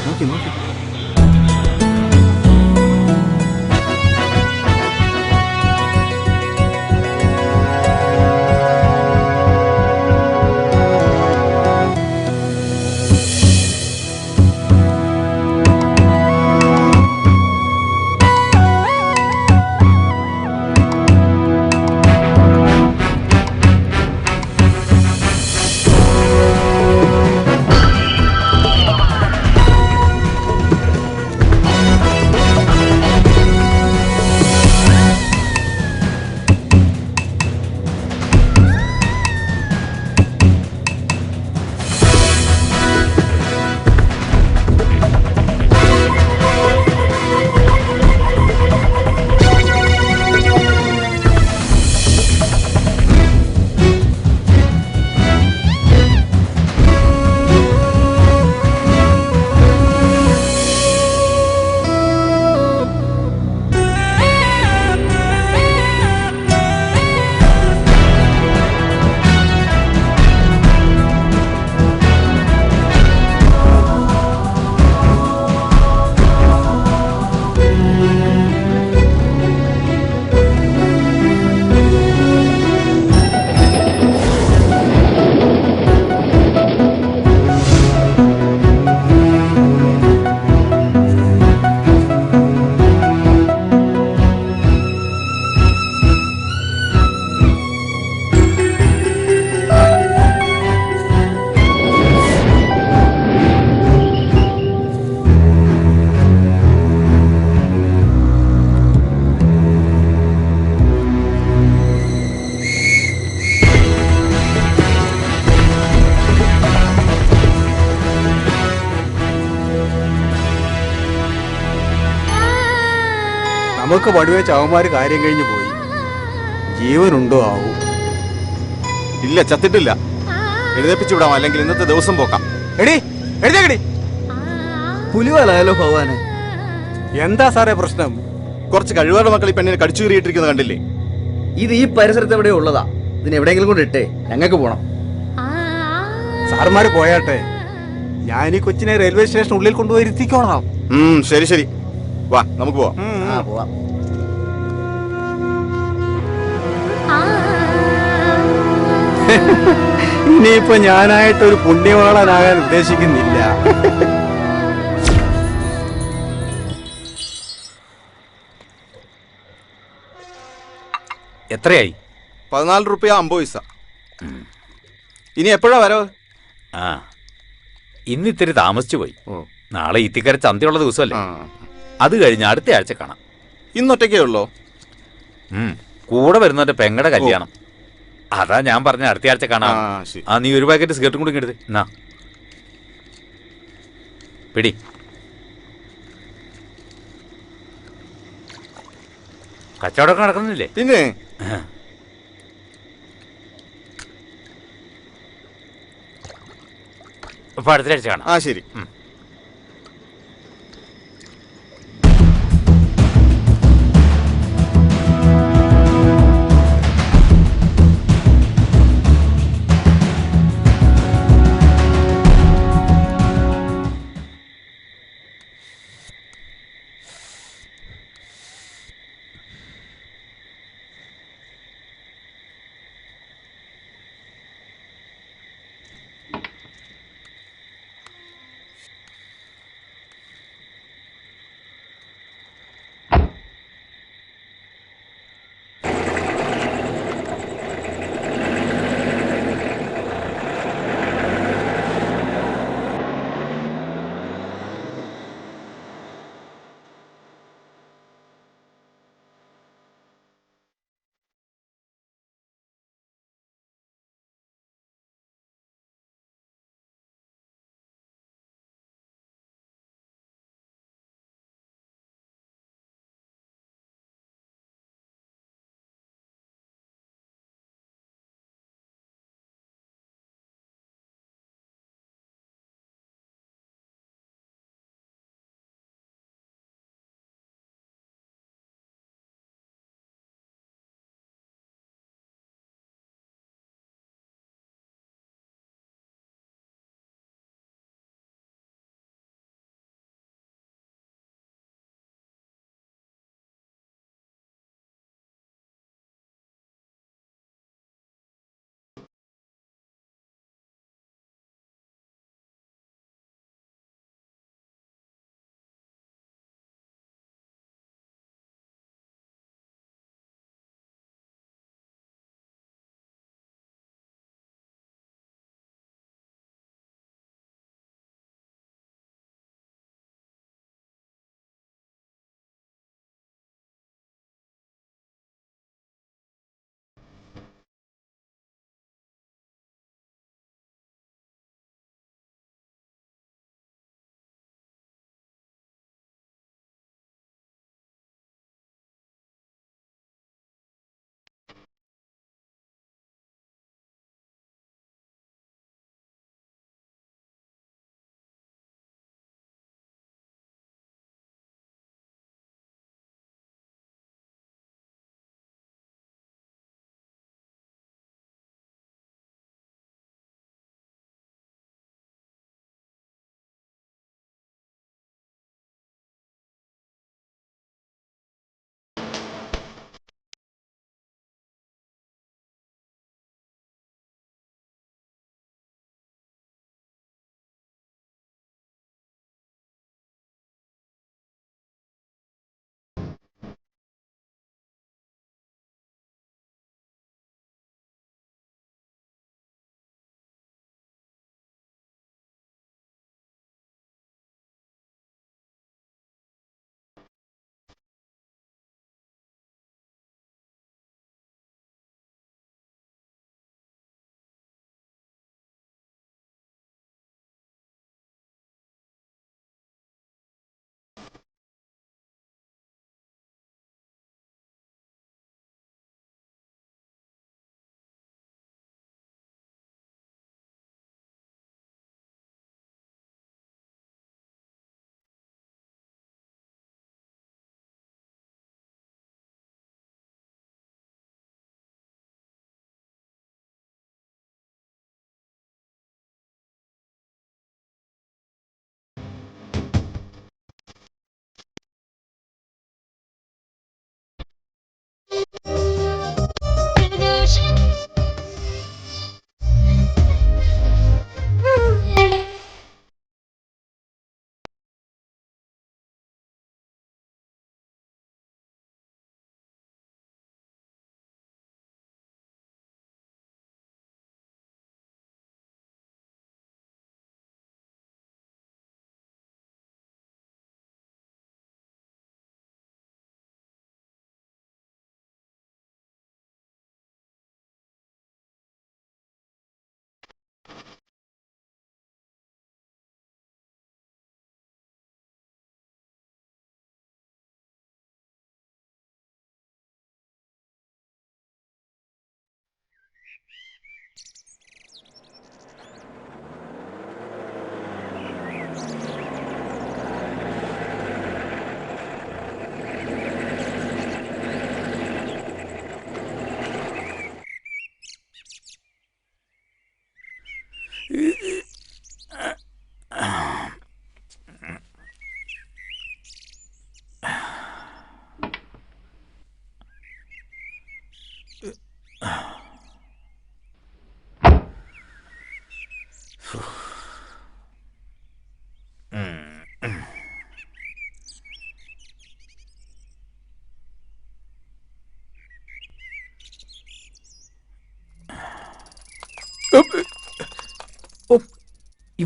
നോക്കി നോക്കി. നമുക്ക് പടുവേ ചവന്മാര് കാര്യം കഴിഞ്ഞു പോയി. ജീവനുണ്ടോ ആവൂ? ഇല്ല, ചത്തിട്ടില്ല. എഴുന്നേപ്പിച്ചു വിടാം, അല്ലെങ്കിൽ ഇന്നത്തെ ദിവസം പോക്കാം. എടി എഴുതേക്കടി. പുലിവാലായാലോ ഭഗവാനെ? എന്താ സാറേ പ്രശ്നം? കുറച്ച് കഴിവുള്ള മക്കൾ ഈ പെണ്ണിനെ കടിച്ചു കീറിയിട്ടിരിക്കുന്നത് കണ്ടില്ലേ? ഇത് ഈ പരിസരത്ത് എവിടെ ഉള്ളതാ? ഇതിന് എവിടെയെങ്കിലും കൊണ്ട് ഇട്ടേ, ഞങ്ങൾക്ക് പോണം. സാറുമാര് പോയാട്ടെ, ഞാൻ ഈ കൊച്ചിനെ റെയിൽവേ സ്റ്റേഷൻ ഉള്ളിൽ കൊണ്ടുപോയി ഇരുത്തിക്കോളാം. ശരി ശരി, വാ നമുക്ക് പോവാം. പോവാം. ഇനിയിപ്പോ ഞാനായിട്ടൊരു പുണ്യവാളനാകാൻ ഉദ്ദേശിക്കുന്നില്ല. എത്രയായി? 14 രൂപ 50 പൈസ. ഇനി എപ്പോഴാ വരവ്? ഇന്ന് ഇത്തിരി താമസിച്ചു പോയി. നാളെ ഈത്തിക്കര ചന്തയുള്ള ദിവസമല്ലേ? അത് കഴിഞ്ഞ് അടുത്ത ആഴ്ച കാണാം. ഇന്നൊറ്റയ്ക്കേ ഉള്ളോ? കൂടെ വരുന്നവന്റെ പെങ്ങടെ കല്യാണം. അതാ ഞാൻ പറഞ്ഞ അടുത്ത ആഴ്ച കാണാം. നീ ഒരു പാക്കറ്റ് സിഗരറ്റും കൂടി എടുത്ത് എന്നാ പിടി. കച്ചവടമൊക്കെ നടക്കുന്നില്ലേ? പിന്നെ അപ്പൊ അടുത്ത ആഴ്ച കാണാം. ശരി.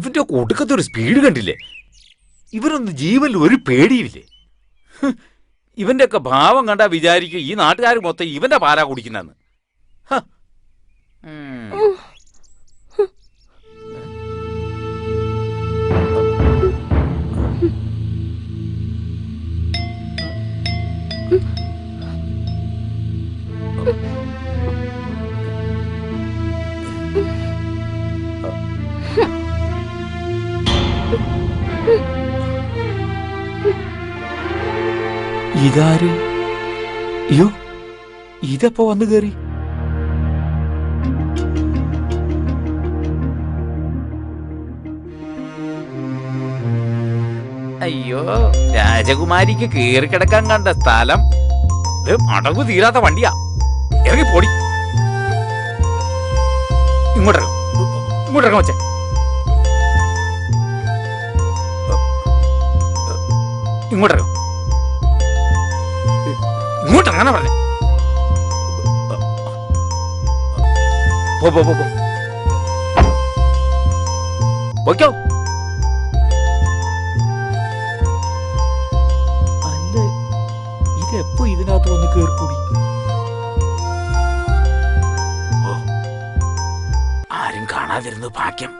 ഇവന്റെ ഒടുക്കത്തെ ഒരു സ്പീഡ് കണ്ടില്ലേ? ഇവരൊന്നും ജീവനിൽ ഒരു പേടിയില്ലേ? ഇവന്റെ ഒക്കെ ഭാവം കണ്ടാ വിചാരിക്കും ഈ നാട്ടുകാർ മൊത്തം ഇവന്റെ പാലാ കുടിക്കുന്നെന്ന്. ഇതാര്? അയ്യോ, ഇതെപ്പോ വന്നു കേറി? അയ്യോ, രാജകുമാരിക്ക് കേറി കിടക്കാൻ കണ്ട സ്ഥലം അടവ് തീരാത്ത വണ്ടിയാ. ഇറങ്ങി പൊടി. ഇങ്ങോട്ടിറങ്ങ വച്ചേ. ഇങ്ങോട്ടിറങ്ങ. ഇങ്ങോട്ടിറങ്ങാനാ പറഞ്ഞേ. പോയിക്കോ. അല്ല, ഇതെപ്പോ ഇതിനകത്ത് വന്ന് കേറിക്കൂടി? ആരും കാണാതിരുന്നു ഭാഗ്യം.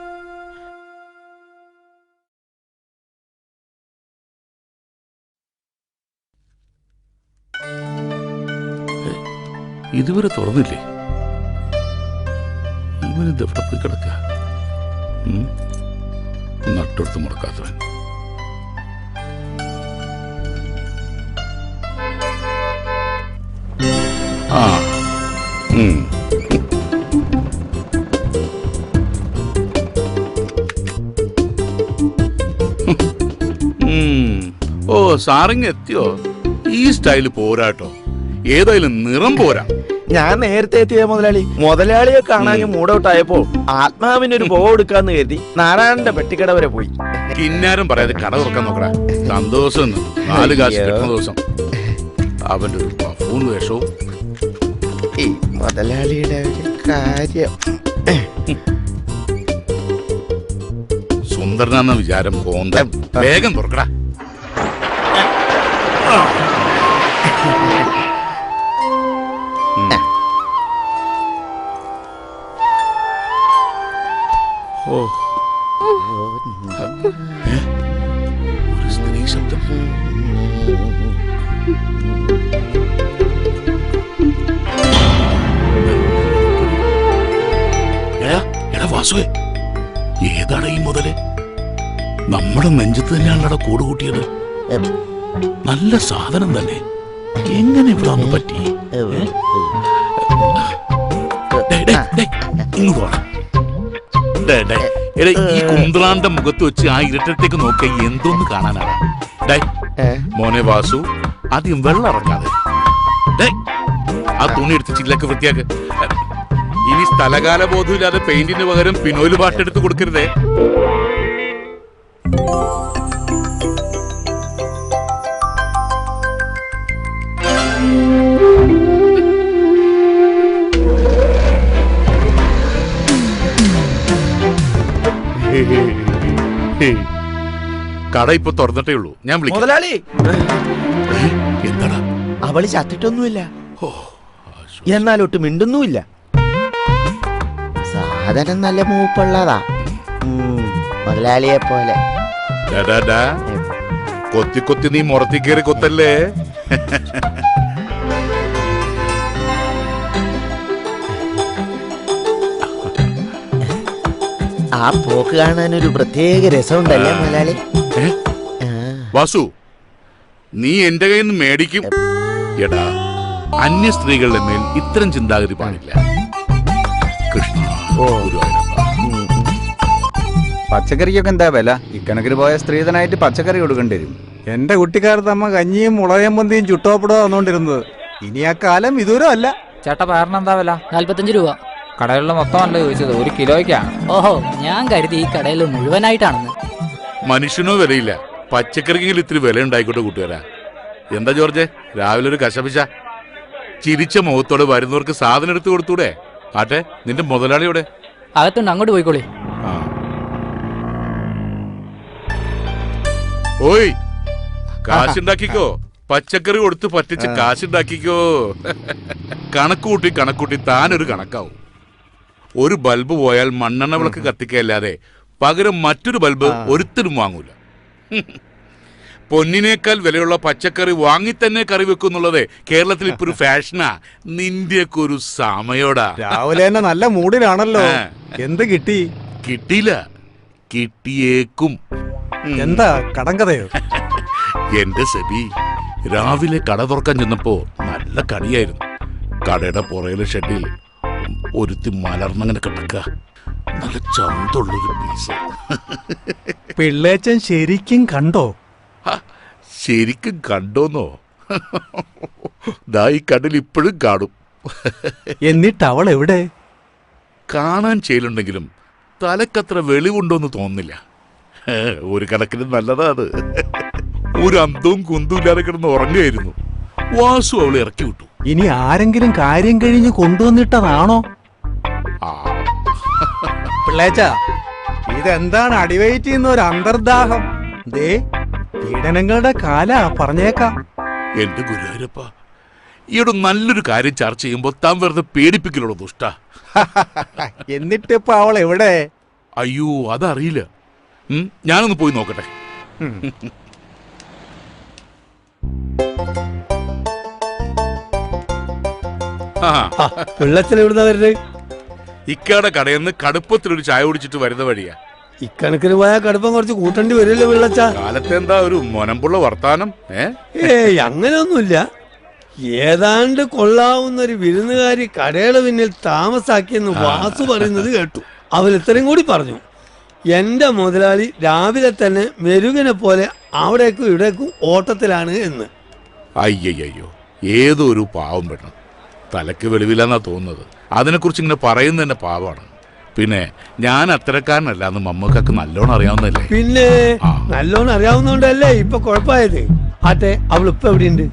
ഇതുവരെ തുറന്നില്ലേ? ഇവനിത് എവിടെ പോയി കിടക്ക? നട്ടെടുത്ത് മുടക്കാത്തവൻ. ആ ഓ, സാറിങ് എത്തിയോ? ഈ സ്റ്റൈല് പോരാട്ടോ. ഏതായാലും നിറം പോരാ. ഞാൻ നേരത്തെ എത്തിയ മുതലാളിയെ കാണാൻ മൂടൗട്ടായപ്പോ ആത്മാവിനൊരു പോ എടുക്കാന്ന് കരുതി നാരായണന്റെ പെട്ടിക്കട വരെ പോയി. കിന്നാരം പറയാതെ കട തുറക്കാൻ നോക്കടാ. സന്തോഷം 4 കാശ് കിട്ടുന്ന ദിവസം. അവന്റെ ഒരു പഫൂൺ വേഷവും. ഈ മുതലാളിയുടെ ഒരു കാര്യം. സുന്ദരനാന്ന വിചാരം കോന്ത. വേഗം തുറക്കടാ. ഓ, ഒരു സ്ത്രീ ശബ്ദം. എടാ വാസുവേ, ഏതാണ് ഈ മുതല്? നമ്മുടെ നെഞ്ചത്ത് തന്നെയാണല്ലോ കൂട് കൂട്ടിയത്. നല്ല സാധനം തന്നെ. എങ്ങനെ ഇവിടെ ഒന്ന് പറ്റി? ഇങ്ങോട്ട് വേണം. ഈ കുന്ത്രാന്റെ മുഖത്ത് വെച്ച് ആ ഇരട്ടത്തേക്ക് നോക്ക എന്തോന്ന് കാണാനാണ്? മോനെ വാസു, ആദ്യം വെള്ളം ഇറങ്ങാതെ ആ തുണി എടുത്ത് ചില്ലൊക്കെ വൃത്തിയാക്ക്. ഇനി സ്ഥലകാല ബോധമില്ലാതെ പെയിന്റിന് പകരം പിനോയിൽ പാട്ടെടുത്ത് കൊടുക്കരുതേ. കട ഇപ്പൊ തുറന്നിട്ടേ ഉള്ളൂ. ഞാൻ വിളിക്കാം. മുതലാളി, എന്താടാ? അവള് ചത്തിട്ടൊന്നുമില്ല, എന്നാലൊട്ട് മിണ്ടുന്നുമില്ല. സാധനം നല്ല മൂപ്പുള്ളതാ, മുതലാളിയെ പോലെ. കൊത്തി കൊത്തി നീ മുറത്തി കയറി കൊത്തല്ലേ? ആ പോക്ക് കാണാൻ ഒരു പ്രത്യേക രസമുണ്ടല്ലേ മുതലാളി? വാസു, നീ എന്റെ കയ്യിൽ നിന്ന് മേടിക്കും. എടാ, അന്യ സ്ത്രീകളുടെ മേൽ ഇത്തരം ചിന്താഗതി പാടില്ല. കൃഷ്ണ, പച്ചക്കറിക്കൊക്കെ എന്താ വില? ഇക്കണക്കിന് പോയ സ്ത്രീധനായിട്ട് പച്ചക്കറി കൊടുക്കേണ്ടി വരും. എന്റെ കുട്ടിക്കാലത്ത് അമ്മ കഞ്ഞിയും മുളയം പൊന്തിയും ചുട്ടോപ്പിടോ വന്നോണ്ടിരുന്നത്. ഇനി ആ കാലം വിദൂരം അല്ല. ചേട്ടാ, പയറിന് എന്താ വില? 45 രൂപ. കടകളിലെ മൊത്തമല്ല ചോദിച്ചത്, 1 കിലോയ്ക്കാണ്. ഓഹോ, ഞാൻ കരുതി ഈ കടയിൽ മുഴുവനായിട്ടാണെന്ന്. മനുഷ്യനോ വിലയില്ല, പച്ചക്കറിക്കെങ്കിലും ഇത്തിരി വില ഉണ്ടായിക്കോട്ടെ കൂട്ടുകാരാ. എന്താ ജോർജ്, രാവിലെ ഒരു കശപിശ? ചിരിച്ച മുഖത്തോടെ വരുന്നവർക്ക് സാധനം എടുത്തു കൊടുത്തൂടെ? ആട്ടെ, നിന്റെ മുതലാളിയോടെ? അകത്തുണ്ട്, അങ്ങോട്ട് പോയിക്കോളി. ഓയ് കാശുണ്ടാക്കിക്കോ, പച്ചക്കറി കൊടുത്ത് പറ്റിച്ച് കാശുണ്ടാക്കിക്കോ. കണക്കൂട്ടി താനൊരു കണക്കാവും. ഒരു ബൾബ് പോയാൽ മണ്ണെണ്ണ വിളക്ക് കത്തിക്കല്ലാതെ പകരം മറ്റൊരു ബൾബ് ഒരുത്തരും വാങ്ങൂല. പൊന്നിനേക്കാൾ വിലയുള്ള പച്ചക്കറി വാങ്ങി തന്നെ കറി വെക്കുന്നുള്ളത് കേരളത്തിൽ ഇപ്പൊ ഒരു ഫാഷനാ. നിന്റെയൊക്കെ ഒരു സമയോടാ. രാവിലെ തന്നെ നല്ല മൂഡിലാണല്ലോ. എന്ത് കിട്ടി? കിട്ടിയില്ല, കിട്ടിയേക്കും. എന്താ കടങ്കഥയോ? എന്റെ സെബി, രാവിലെ കട തുറക്കാൻ ചെന്നപ്പോ നല്ല കടിയായിരുന്നു. കടയുടെ പുറയിലെ ഷെഡിൽ ഒരുത്തി മലർന്നങ്ങനെ കിടക്ക, നല്ല ചന്തുള്ളൊരു പീസ്. പിള്ളേച്ചൻ ശരിക്കും കണ്ടോ? ശരിക്കും കണ്ടോന്നോ? ദാ ഈ കണ്ണിൽ ഇപ്പോഴും കാണും. എന്നിട്ട് അവൾ എവിടെ? കാണാൻ ചെയ്യലുണ്ടെങ്കിലും തലക്കത്ര വെളിവുണ്ടോന്ന് തോന്നുന്നില്ല. ഒരു കണക്കിന് നല്ലതാ അത്. ഒരു അന്തവും കുന്തും ഇല്ലാതെ കിടന്ന് ഉറങ്ങുകയായിരുന്നു. വാസു അവളെ ഇറക്കി വിട്ടു. ഇനി ആരെങ്കിലും കാര്യം കഴിഞ്ഞ് കൊണ്ടുവന്നിട്ടതാണോ? പിള്ളേച്ച, ഇതെന്താണ് അടിവയറ്റ് ചെയ്യുന്ന ഒരു അന്തർദാഹം? ദേ, പീഡനങ്ങളുടെ കാല പറഞ്ഞേക്കാം. എന്റെ ഗുരുവായൂരപ്പ, ഈയിടെ നല്ലൊരു കാര്യം ചർച്ച ചെയ്യുമ്പോ താൻ വെറുതെ പേടിപ്പിക്കലുള്ളൂ ദുഷ്ട. എന്നിട്ടിപ്പോ അവൾ എവിടെ? അയ്യോ, അതറിയില്ല. ഞാനൊന്ന് പോയി നോക്കട്ടെ. വെള്ളത്തിൽ എവിടുന്ന വരുന്നത്? ഇക്കയുടെ കടയിൽ നിന്ന് കടുപ്പത്തിലൊരു ചായ കുടിച്ചിട്ട് വരുന്ന വഴിയാ. ഇക്കണക്കിന് പോയാൽ കടുപ്പം കുറച്ച് കൂട്ടേണ്ടി വരില്ല വെള്ളച്ച. കാലത്തെ എന്താ ഒരു മൊനമ്പുള്ള വർത്താനം? ഏയ് അങ്ങനെയൊന്നുമില്ല. ഏതാണ്ട് കൊള്ളാവുന്നൊരു വിരുന്നുകാരി കടയുടെ പിന്നിൽ താമസാക്കിയെന്ന് വാസു പറയുന്നത് കേട്ടു. അവൻ ഇത്രയും കൂടി പറഞ്ഞു, എന്റെ മുതലാളി രാവിലെ തന്നെ മെരുകനെ പോലെ അവിടേക്കും ഇവിടേക്കും ഓട്ടത്തിലാണ് എന്ന്. അയ്യയ്യോ, ഏതോ ഒരു പാവം പെണ്ണ്. തലയ്ക്ക് വെളിവില്ലെന്നാ തോന്നുന്നത്. അതിനെക്കുറിച്ച് ഇങ്ങനെ പറയുന്നത് തന്നെ പാവമാണ്. പിന്നെ ഞാൻ അത്തരക്കാരനല്ല എന്ന് മമ്മക്കൊക്കെ നല്ലോണം അറിയാവുന്നതല്ലേ. പിന്നെ നല്ലോണം അറിയാവുന്നോണ്ടല്ലേ ഇപ്പൊ കുഴപ്പമായത്. ആട്ടെ, അവളിപ്പോ എവിടെയുണ്ട്?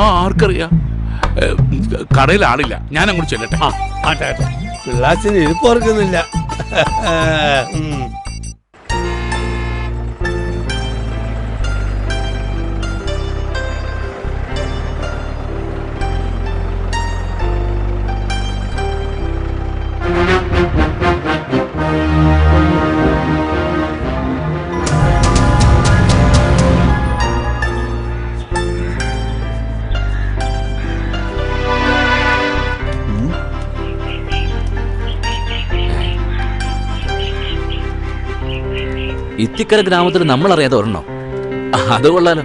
ആർക്കറിയാം. കടയിൽ ആളില്ല, ഞാൻ അങ്ങോട്ട് ചെല്ലട്ടെ. ആട്ടെ ആട്ടെ, പിള്ളാച്ചിന് ഇരിപ്പ് ഓർക്കുന്നില്ല. ഇത്തിക്കര ഗ്രാമത്തിൽ നമ്മൾ അറിയാതെ ഒരെണ്ണോ? അത് കൊള്ളാലോ.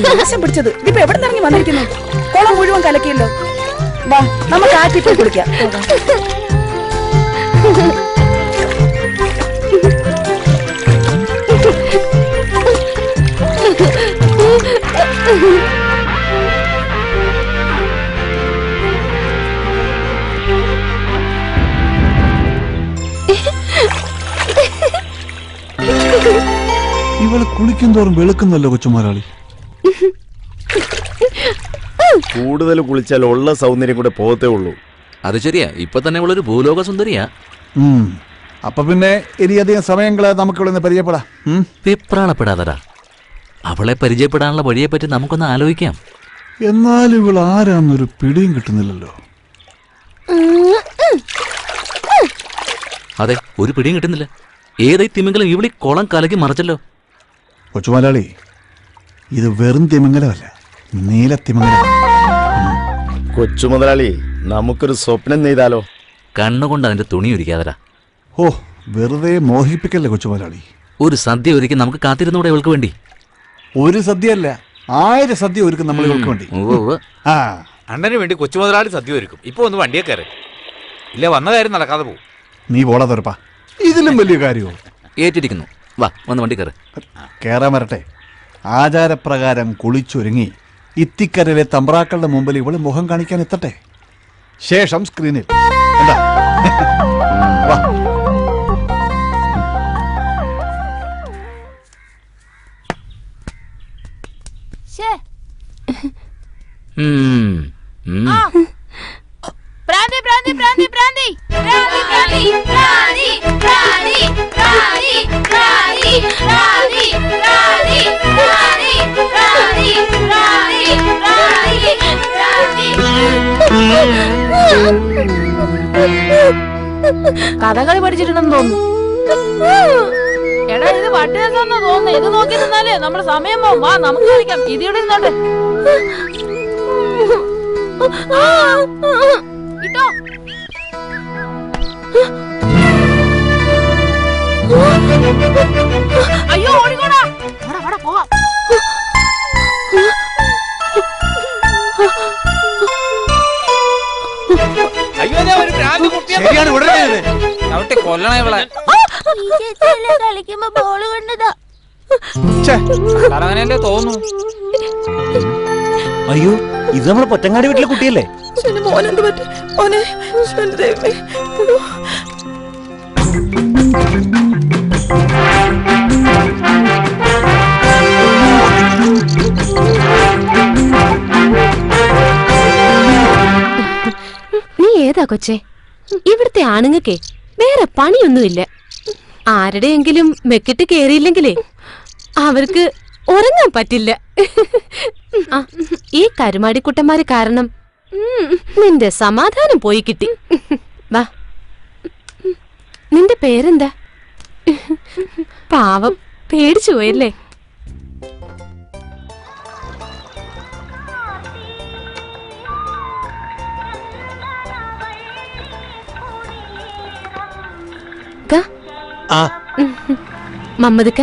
നാശം പിടിച്ചത് ഇപ്പൊ എവിടെ നിറങ്ങി വന്നിരിക്കുന്നു? കുളം മുഴുവൻ കലക്കിയല്ലോ. വാ, നമുക്ക് ആറ്റി പോയി കുടിക്കാം. ഇവള് കുളിക്കും തോറും വെളുക്കുന്നല്ലോ കൊച്ചുമാരാളി. കൂടുതൽ കുളിച്ചാൽ ഉള്ള സൗന്ദര്യം കൂടെ പോകത്തേ ഉള്ളൂ. അത് ശരിയാ, ഇപ്പൊ തന്നെ ഉള്ളൊരു ഭൂലോക സുന്ദരിയാ. അപ്പൊ പിന്നെ ഇനിയധികം സമയങ്ങളെ നമുക്കിവിടെ പരിചയപ്പെടാം. വെപ്രാളപ്പെടാതടാ, അവളെ പരിചയപ്പെടാനുള്ള വഴിയെ പറ്റി നമുക്കൊന്ന് ആലോചിക്കാം. എന്നാലും ഇവൾ ആരാന്നൊരു പിടിയും കിട്ടുന്നില്ലല്ലോ. അതെ, ഒരു പിടിയും കിട്ടുന്നില്ല. ഏതായി തിമിംഗലം ഇവിളി കുളം കലക്കി മറിച്ചല്ലോ. കൊച്ചുമാലാളി, ഇത് വെറും തിമിംഗലമല്ല, നീലത്തിമിംഗലം. കൊച്ചു മുതലാളി, നമുക്കൊരു സ്വപ്നം നെയ്താലോ? കണ്ണുകൊണ്ട് അതിന്റെ തുണി ഒരുക്കാതരാ. ഓ, വെറുതെ മോഹിപ്പിക്കല്ലേ കൊച്ചു മുതലാളി. ഒരു സദ്യ ഒരുക്കി നമുക്ക് കാത്തിരുന്നൂടെ ഇവൾക്ക് വേണ്ടി? ഒരു സദ്യയല്ല, 1000 സദ്യ ഒരുക്കും നമ്മൾ ഇവൾക്ക് വേണ്ടി. ആ, അണ്ണന് വേണ്ടി കൊച്ചു മുതലാളി സദ്യ ഒരുക്കും. ഇപ്പൊ ഒന്ന് വണ്ടിയെ കയറി, ഇല്ല വന്ന കാര്യം നടക്കാതെ പോകും. നീ പോടാ തുറപ്പാ, ഇതിലും വലിയ കാര്യമോ? ഏറ്റിരിക്കുന്നു. വാ, വന്ന് വണ്ടി കയറി. കേറാൻ വരട്ടെ. ആചാരപ്രകാരം കുളിച്ചൊരുങ്ങി ഇത്തിക്കരയിലെ തമ്പ്രാക്കളുടെ മുമ്പിൽ ഇവള് മുഖം കാണിക്കാൻ എത്തട്ടെ. ശേഷം സ്ക്രീനിൽ. എന്താ? വാ. പ്രാന്തി പ്രാന്തി പ്രാന്തി പ്രാന്തി പ്രാന്തി പ്രാന്തി പ്രാന്തി പ്രാന്തി പ്രാന്തി പ്രാന്തി പ്രാന്തി പ്രാന്തി പ്രാന്തി പ്രാന്തി കഥകളി പഠിച്ചിട്ടുണ്ടെന്ന് തോന്നുന്നു. എടാ, ഇത് പട്ടിയാക്കാന്ന് തോന്നുന്നു. ഇത് നോക്കി നിന്നാലേ നമ്മുടെ സമയം പോവും. വാ, നമുക്ക് കളിക്കാം. ഇതിവിടെ ഇരുന്നോട്ടെ. ഇട്ടോ. അയ്യോ, ഓടിക്കോടാ. പോവാം. കൊല്ലണേ ഇവളെ. കളിക്കുമ്പോ ബോള് കൊണ്ടതാ. അങ്ങനെയല്ലേ തോന്നുന്നു. അയ്യോ, ഇത് നമ്മളെ പൊറ്റങ്ങാടി വീട്ടിലെ കുട്ടിയല്ലേ? മോനെന്ത് പറ്റി മോനെ? ദൈവമേ. നീ ഏതാ കൊച്ചേ? ഇവിടുത്തെ ആണുങ്ങൾക്കേ വേറെ പണിയൊന്നുമില്ല. ആരുടെയെങ്കിലും മെക്കിട്ട് കേറിയില്ലെങ്കിലേ അവർക്ക് ഉറങ്ങാൻ പറ്റില്ല. ഈ കരുമാടിക്കുട്ടന്മാര് കാരണം നിന്റെ സമാധാനം പോയി കിട്ടി. വാ, നിന്റെ പേരെന്താ? പാവം, പേടിച്ചു പോയല്ലേ? മമ്മദ്ക്ക,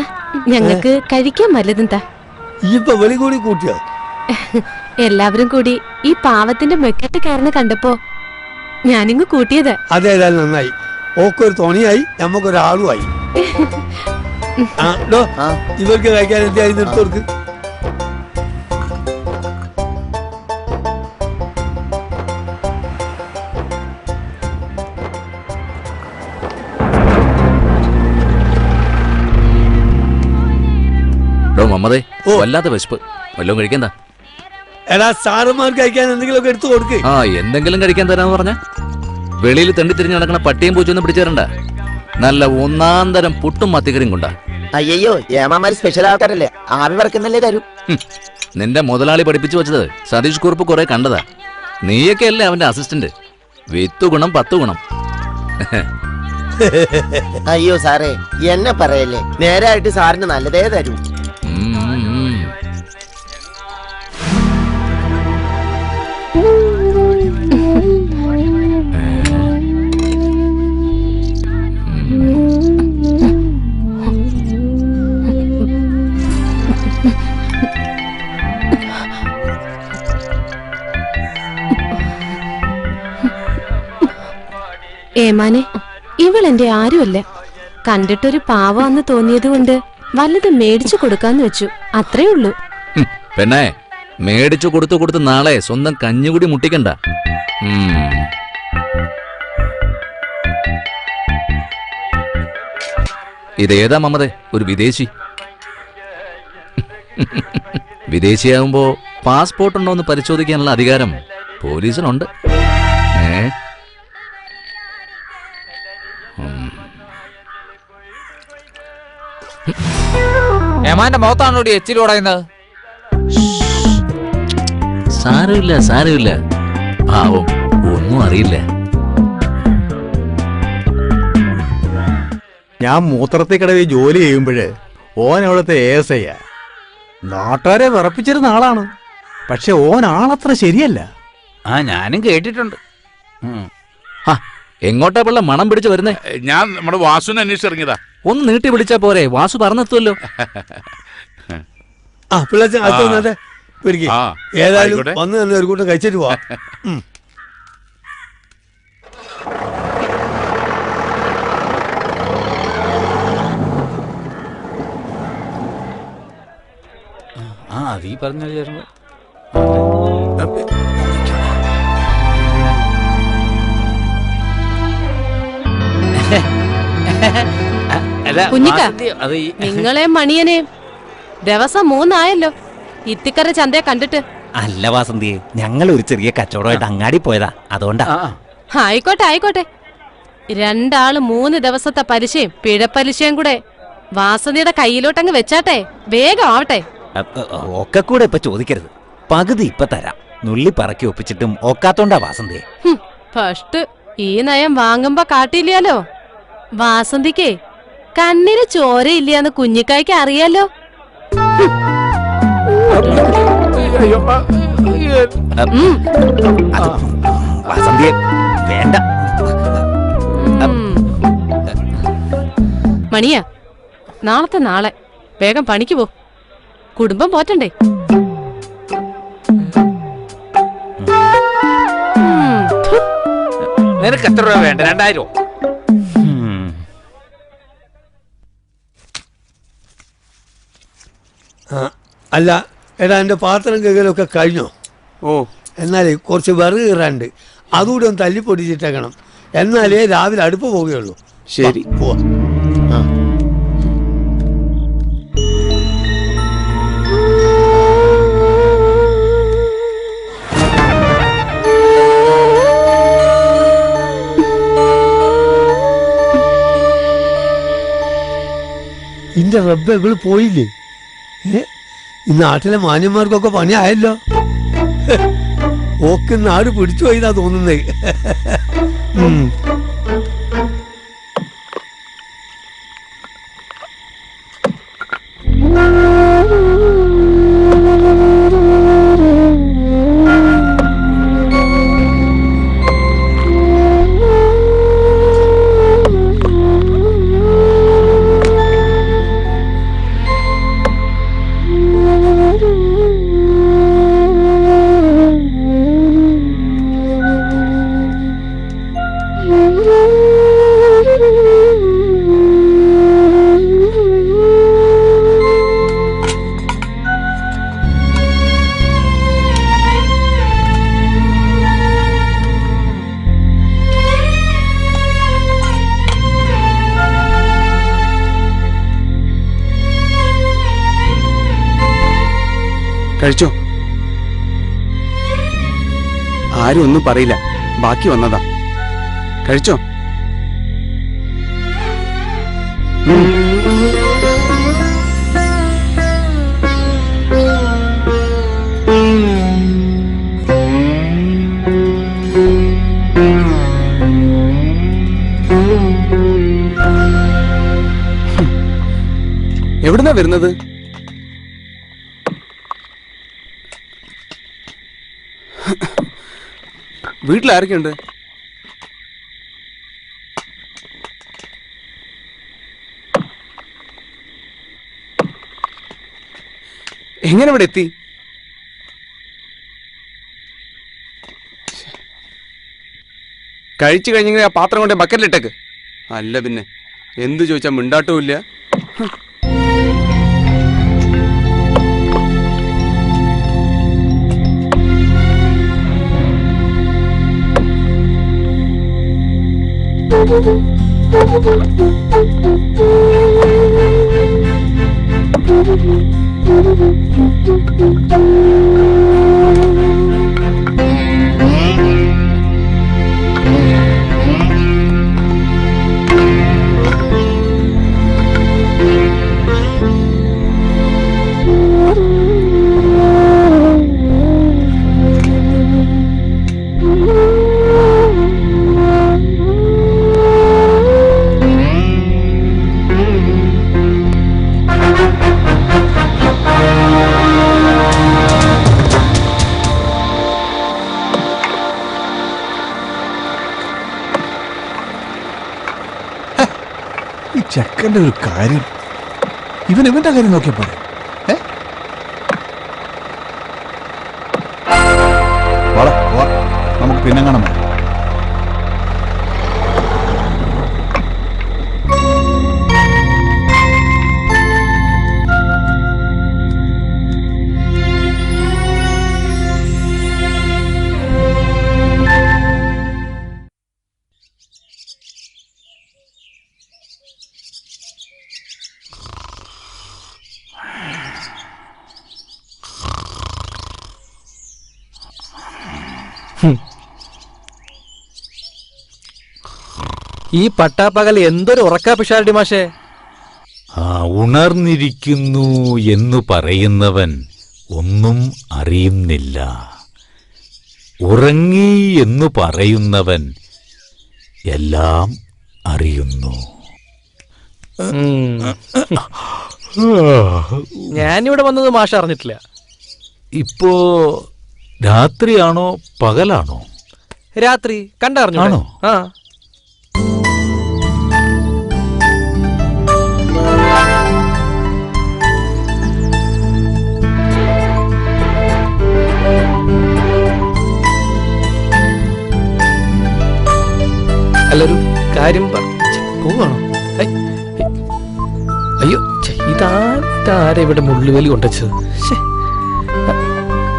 ഞങ്ങൾക്ക് കഴിക്കാൻ വല്ലതെന്താ? ഇപ്പൊ വെളി കൂടി കൂട്ടിയോ? എല്ലാവരും കൂടി ഈ പാവത്തിന്റെ മെക്കെട്ട് കാരണം കണ്ടപ്പോ ഞാനിങ്ങ് കൂട്ടിയത്. അതേതായാലും നന്നായി. ഓക്കൊരു തോണിയായി, നമ്മക്കൊരാളുമായി. ഇവർക്ക് കഴിക്കാൻ എന്തായി നിർത്തോർക്ക്? മമ്മതേ, വല്ലാത്ത വിശപ്പ്. വല്ലതും കഴിക്കണ്ട. എടാ, സാറുമാർക്ക് കഴിക്കാൻ എന്തെങ്കിലും എടുത്തു കൊടുക്ക്. ആ, എന്തെങ്കിലും കഴിക്കാൻ തരാന്ന് പറഞ്ഞ വെളിയിൽ തെണ്ടി തിരിഞ്ഞ് നടക്കണ പട്ടിയും പൂച്ചൊന്നും പിടിച്ചേരണ്ട. നല്ല ഒന്നാം തരം പുട്ടും മത്തിക്കറിയും കൊണ്ടാ. അയ്യോ, ഏമാമാര് സ്പെഷ്യൽ ആൾക്കാരല്ലേ, ആവി വറക്കുന്നല്ലേ തരും. നിന്റെ മുതലാളി പഠിപ്പിച്ചു വെച്ചത് സതീഷ് കുറുപ്പ് കുറെ കണ്ടതാ. നീയൊക്കെ അല്ലേ അവന്റെ അസിസ്റ്റന്റ്. 10 ഗുണം 10 ഗുണം. അയ്യോ സാറേ, എന്നെ പറയല്ലേ, നേരായിട്ട് സാറിന് നല്ലതേ തരൂ. ഏമാനെ, ഇവളെന്റെ ആരുമല്ല. കണ്ടിട്ടൊരു പാവാന്ന് തോന്നിയത് കൊണ്ട് വല്ലത് മേടിച്ചു കൊടുക്കാന്ന് വെച്ചു, അത്രേ ഉള്ളൂ. പെണ്ണേ, മേടിച്ചു കൊടുത്തു നാളെ സ്വന്തം കഞ്ഞുകൂടി മുട്ടിക്കണ്ട. ഇതേതാ മമ്മതേ? ഒരു വിദേശി. വിദേശിയാകുമ്പോ പാസ്പോർട്ട് ഉണ്ടോ എന്ന് പരിശോധിക്കാനുള്ള അധികാരം പോലീസിനുണ്ട്. ഏമാന്റെ മുഖത്താണോ എച്ചിൽ ഉടയുന്നത്? സാരമില്ല, പാവം, ഒന്നും അറിയില്ല. ഞാൻ മൂത്രത്തിൽ കടവിൽ ജോലി ചെയ്യുമ്പോഴ് ഓൻ അവിടുത്തെ ASI. നാട്ടുകാരെ വിറപ്പിച്ചിരുന്ന ആളാണ്. പക്ഷെ ഓൻ ആളത്ര ശരിയല്ല. ആ ഞാനും കേട്ടിട്ടുണ്ട്. എങ്ങോട്ടാ പിള്ള മണം പിടിച്ച് വരുന്നേ? ഞാൻ നമ്മുടെ വാസുവിനെ അന്വേഷിച്ചിറങ്ങിയതാ. ഒന്ന് നീട്ടി വിളിച്ചാ പോരെ, വാസു പറഞ്ഞെത്തുമല്ലോ. ആ പിള്ളേച്ച അതെ ആ, ഏതായാലും ആയിക്കോട്ടെ. വന്ന് തന്നെ ഒരു കൂട്ടം കഴിച്ചിട്ട് പോവാ. ആ അത് ഈ പറഞ്ഞ ചേരുമ്പോ കുഞ്ഞിക്ക, നിങ്ങളെ മണിയനെയും ദിവസം 3 ആയല്ലോ ഇത്തിക്കര ചന്തയെ കണ്ടിട്ട്. അല്ല വാസന്തിയെ, ഞങ്ങൾ ഒരു ചെറിയ കച്ചവടമായിട്ട് അങ്ങാടി പോയതാ, അതുകൊണ്ടാ. ആയിക്കോട്ടെ ആയിക്കോട്ടെ. 2 ആള് 3 ദിവസത്തെ പലിശയും പിഴപ്പലിശയും കൂടെ വാസന്തിയുടെ കയ്യിലോട്ടങ്ങ് വെച്ചാട്ടെ, വേഗം ആവട്ടെ. ഒക്കെ കൂടെ ഇപ്പൊ ചോദിക്കരുത്, പകുതി ഇപ്പൊ തരാം. നുള്ളി പറക്കി ഒപ്പിച്ചിട്ടും ഒക്കാത്തോണ്ടാ വാസന്തിയെ. ഫസ്റ്റ് ഈ നയം വാങ്ങുമ്പോ കാട്ടില്ലാലോ. വാസന്തിക്ക് കണ്ണിന് ചോരയില്ലാന്ന് കുഞ്ഞിക്കായ്ക്ക് അറിയാലോ. വാസന്തിയെ വേണ്ട. മണിയാ, നാളത്തെ നാളെ വേഗം പണിക്ക് പോ, കുടുംബം പോറ്റണ്ടേ. നിനക്ക് എത്ര രൂപ വേണ്ട? 2000? അല്ല എടാ, എൻ്റെ പാത്രം കഴുകലൊക്കെ കഴിഞ്ഞോ? എന്നാലേ കുറച്ച് വിറക് കീറാണ്ട്, അതുകൂടെ ഒന്ന് തല്ലിപ്പൊടിച്ചിട്ടേക്കണം. എന്നാലേ രാവിലെ അടുപ്പ് പോവുകയുള്ളൂ. ശരി, പോവാ. ഇന്റെ റബ്ബ് ഇവള് പോയില്ലേ? ഈ നാട്ടിലെ മാന്യന്മാർക്കൊക്കെ പണിയായല്ലോ. ഓക്ക് നാട് പിടിച്ചു പോയിന്നാ തോന്നുന്നേ. കഴിച്ചോ? ആരും ഒന്നും പറയില്ല, ബാക്കി വന്നതാ. കഴിച്ചോ? എവിടുന്നാ വരുന്നത്? വീട്ടിലാരൊക്കെയുണ്ട്? എങ്ങനെ ഇവിടെ എത്തി? കഴിച്ചു കഴിഞ്ഞെങ്കിൽ ആ പാത്രം കൊണ്ട് ബക്കറ്റിലിട്ടേക്ക്. അല്ല പിന്നെ എന്ത് ചോദിച്ചാൽ മിണ്ടാട്ടവും ഇല്ല. ചെക്കൻ്റെ ഒരു കാര്യം, ഇവന്റെ കാര്യം നോക്കിയാ പോരെ? നമുക്ക് പിന്നെ കാണാം. ഈ പട്ടാപ്പകൽ എന്തൊരു ഉറക്കാ പിഷാരടി മാഷേ. ഉണർന്നിരിക്കുന്നു എന്നു പറയുന്നവൻ ഒന്നും അറിയുന്നില്ല, ഉറങ്ങി എന്നു പറയുന്നവൻ എല്ലാം അറിയുന്നു. ഞാനിവിടെ വന്നത് മാഷ അറിഞ്ഞിട്ടില്ല. ഇപ്പോ രാത്രിയാണോ പകലാണോ? രാത്രി കണ്ടറിഞ്ഞോ? ആണോ? ആ. അല്ലൊരു കാര്യം പോവാണോ? അയ്യോ, ഇതാരെ ഇവിടെ മുള്ളുവേലി കൊണ്ടുവച്ചത്?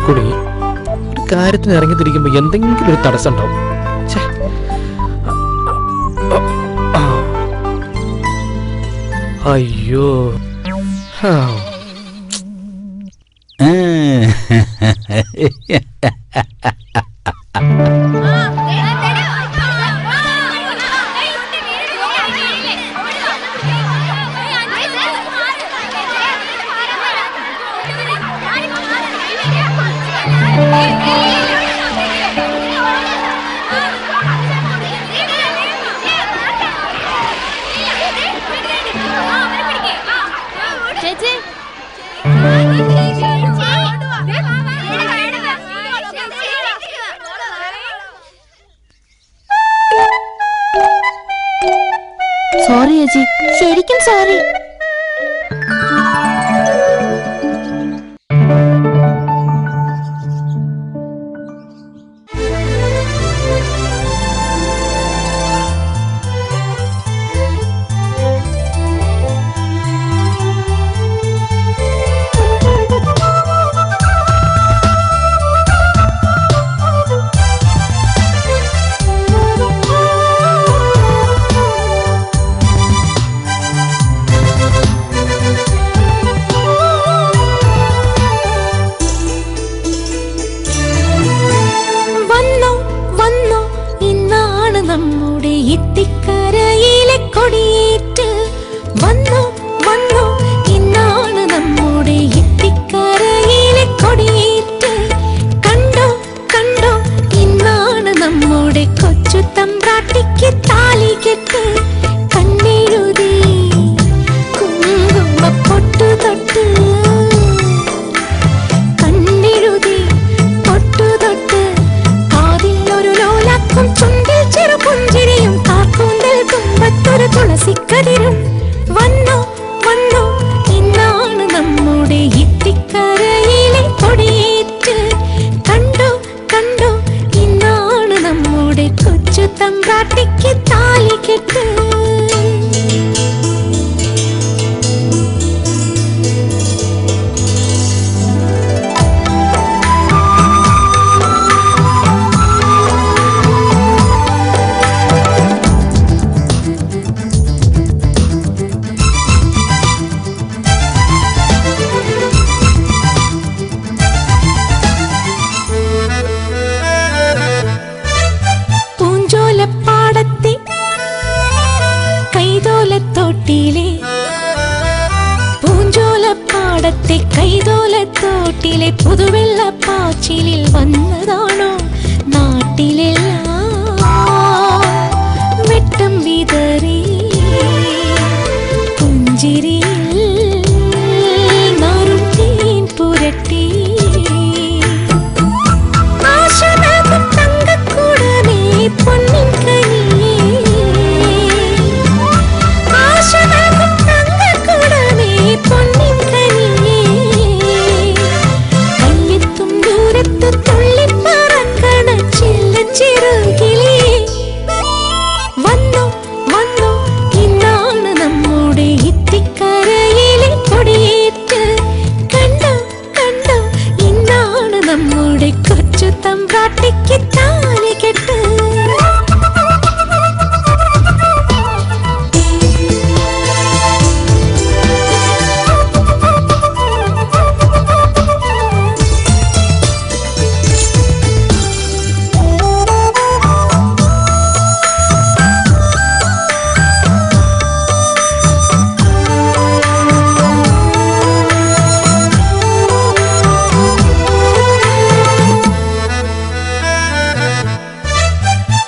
കുടുങ്ങി. ഒരു കാര്യത്തിന് ഇറങ്ങി തിരിക്കുമ്പോ എന്തെങ്കിലും ഒരു തടസ്സം ഉണ്ടാവും. അയ്യോ, സോറി ചേച്ചി, ശരിക്കും സോറി. പാടത്തെ കൈതോലത്തോട്ടിലെ പുതുവെള്ളപ്പാച്ചിലിൽ വന്നതാണോ നാട്ടിലെല്ലാം വെട്ടം വിതറി പുഞ്ചിരിയിൽ നാറും തേൻ പുരട്ടി ആശനാകും തങ്കക്കൂടമേ പൊന്നിൻ കനിയേ ആശനാകും തമ്പ്രാട്ടിക്ക് താലി കെട്ട്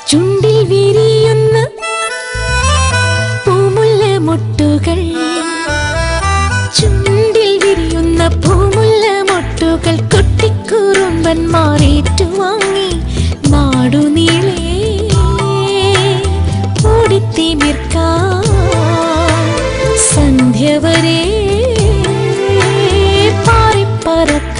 ചുണ്ടിൽ വിരിയുന്ന പൂമുല്ല മൊട്ടുകൾ ചുണ്ടിൽ വിരിയുന്ന പൂമുല്ല മൊട്ടുകൾ കുട്ടിക്കുറുമ്പന്മാരേറ്റുവാങ്ങി നാടുനീളെ ഓടിത്തിമിർക്കാൻ സന്ധ്യ വരെ പാറിപ്പറക്കാൻ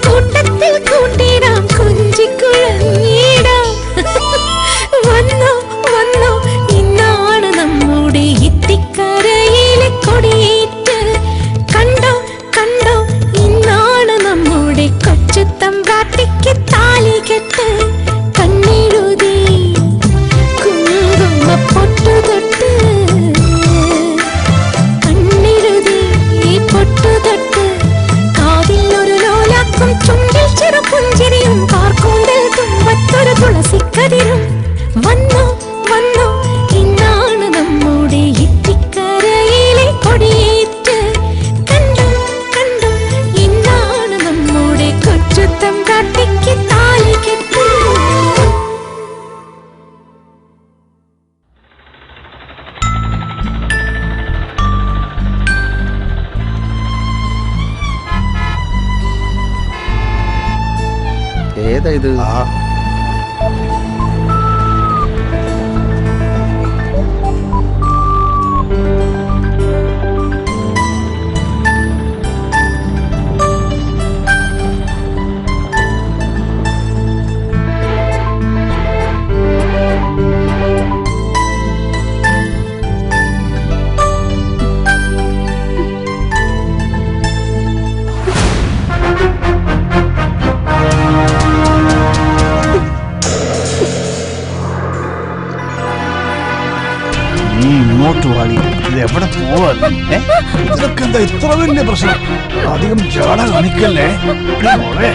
കൂട്ടത്തിൽ കൂട്ടിടാം കൊഞ്ചിക്കുഴഞ്ഞിടാം വന്നോ വന്നോ ഇന്നാണ് നമ്മുടെ ഇത്തിക്കരയിലെ കൊടിയേറ്റ് കണ്ടോ കണ്ടോ ഇന്നാണ് നമ്മുടെ കൊച്ചു തമ്പ്രാട്ടിക്ക് താലി കെട്ട് കണ്ണെഴുതി കുങ്കുമ പൊട്ടു തൊട്ട് കണ്ണെഴുതി പൊട്ടു തൊട്ട് ചുണ്ടിൽ ചെറുപുഞ്ചിരിയും കാർക്കൂന്തൽ തുമ്പത്തൊരു തുളസിക്കതിരും വന്നോ വന്നോ ഇന്നാണ് നമ്മുടെ ഇത്തിക്കരയിലെ കൊടിയേറ്റ് കണ്ടോ കണ്ടോ ഇന്നാണ് നമ്മുടെ കൊച്ചു തമ്പ്രാട്ടിക്ക് താലി കെട്ട് ഏതാ ഇത്? ഇങ്ങോട്ട് വാടി, ഇത് എവിടെ പോവാ? ഇതൊക്കെ എന്താ ഇത്ര വലിയ പ്രശ്നം? അധികം ജാട കാണിക്കല്ലേ മോളെ.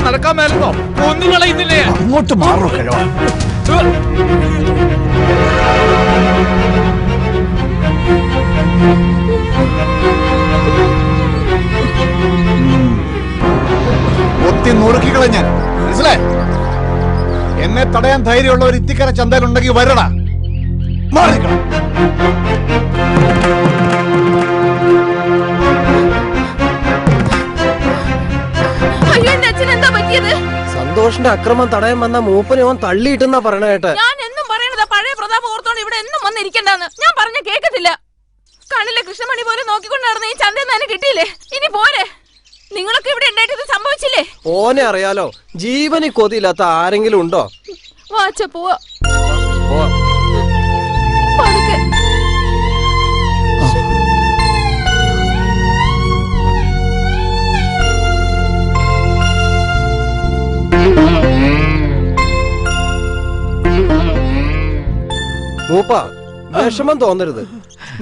നടക്കാൻ മേലെന്നോ ഒന്നും കളയുന്നില്ലേ? അങ്ങോട്ട് മാറോ കഴിവാ. ഒത്തി നുറുക്കികളെ ഞാൻ മനസ്സിലായി. എന്നെ തടയാൻ ധൈര്യമുള്ള ഒരു ഇത്തിക്കര ചന്തയിലുണ്ടെങ്കിൽ വരടാ. മാറിക്കണം. സന്തോഷിന്റെ അക്രമം തടയാൻ വന്ന മൂപ്പനെ ഓൻ തള്ളിയിട്ടെന്നാ പറയണ കേട്ടെ. ഞാൻ എന്നും പറയണതാ പഴയ പ്രതാപം ഓർത്തോണ്ട് ഇവിടെ എന്നും വന്നിരിക്കണ്ടെന്ന്. ഞാൻ പറഞ്ഞ കേക്കത്തില്ല. കണ്ണിലെ കൃഷ്ണമണി പോലെ നോക്കിക്കൊണ്ട് നടന്ന ഈ ചന്തയിൽ നിന്ന് കിട്ടിയില്ലേ? ഇനി പോരെ. നിങ്ങളൊക്കെ ഇവിടെ ഉണ്ടായിട്ട് ഇത് സംഭവിച്ചില്ലേ? ഓനെ അറിയാലോ. ജീവനി കൊതിയില്ലാത്ത ആരെങ്കിലും ഉണ്ടോ? വാച്ച പോവാ. പതുക്കെ. മൂപ്പ വിഷമം തോന്നരുത്.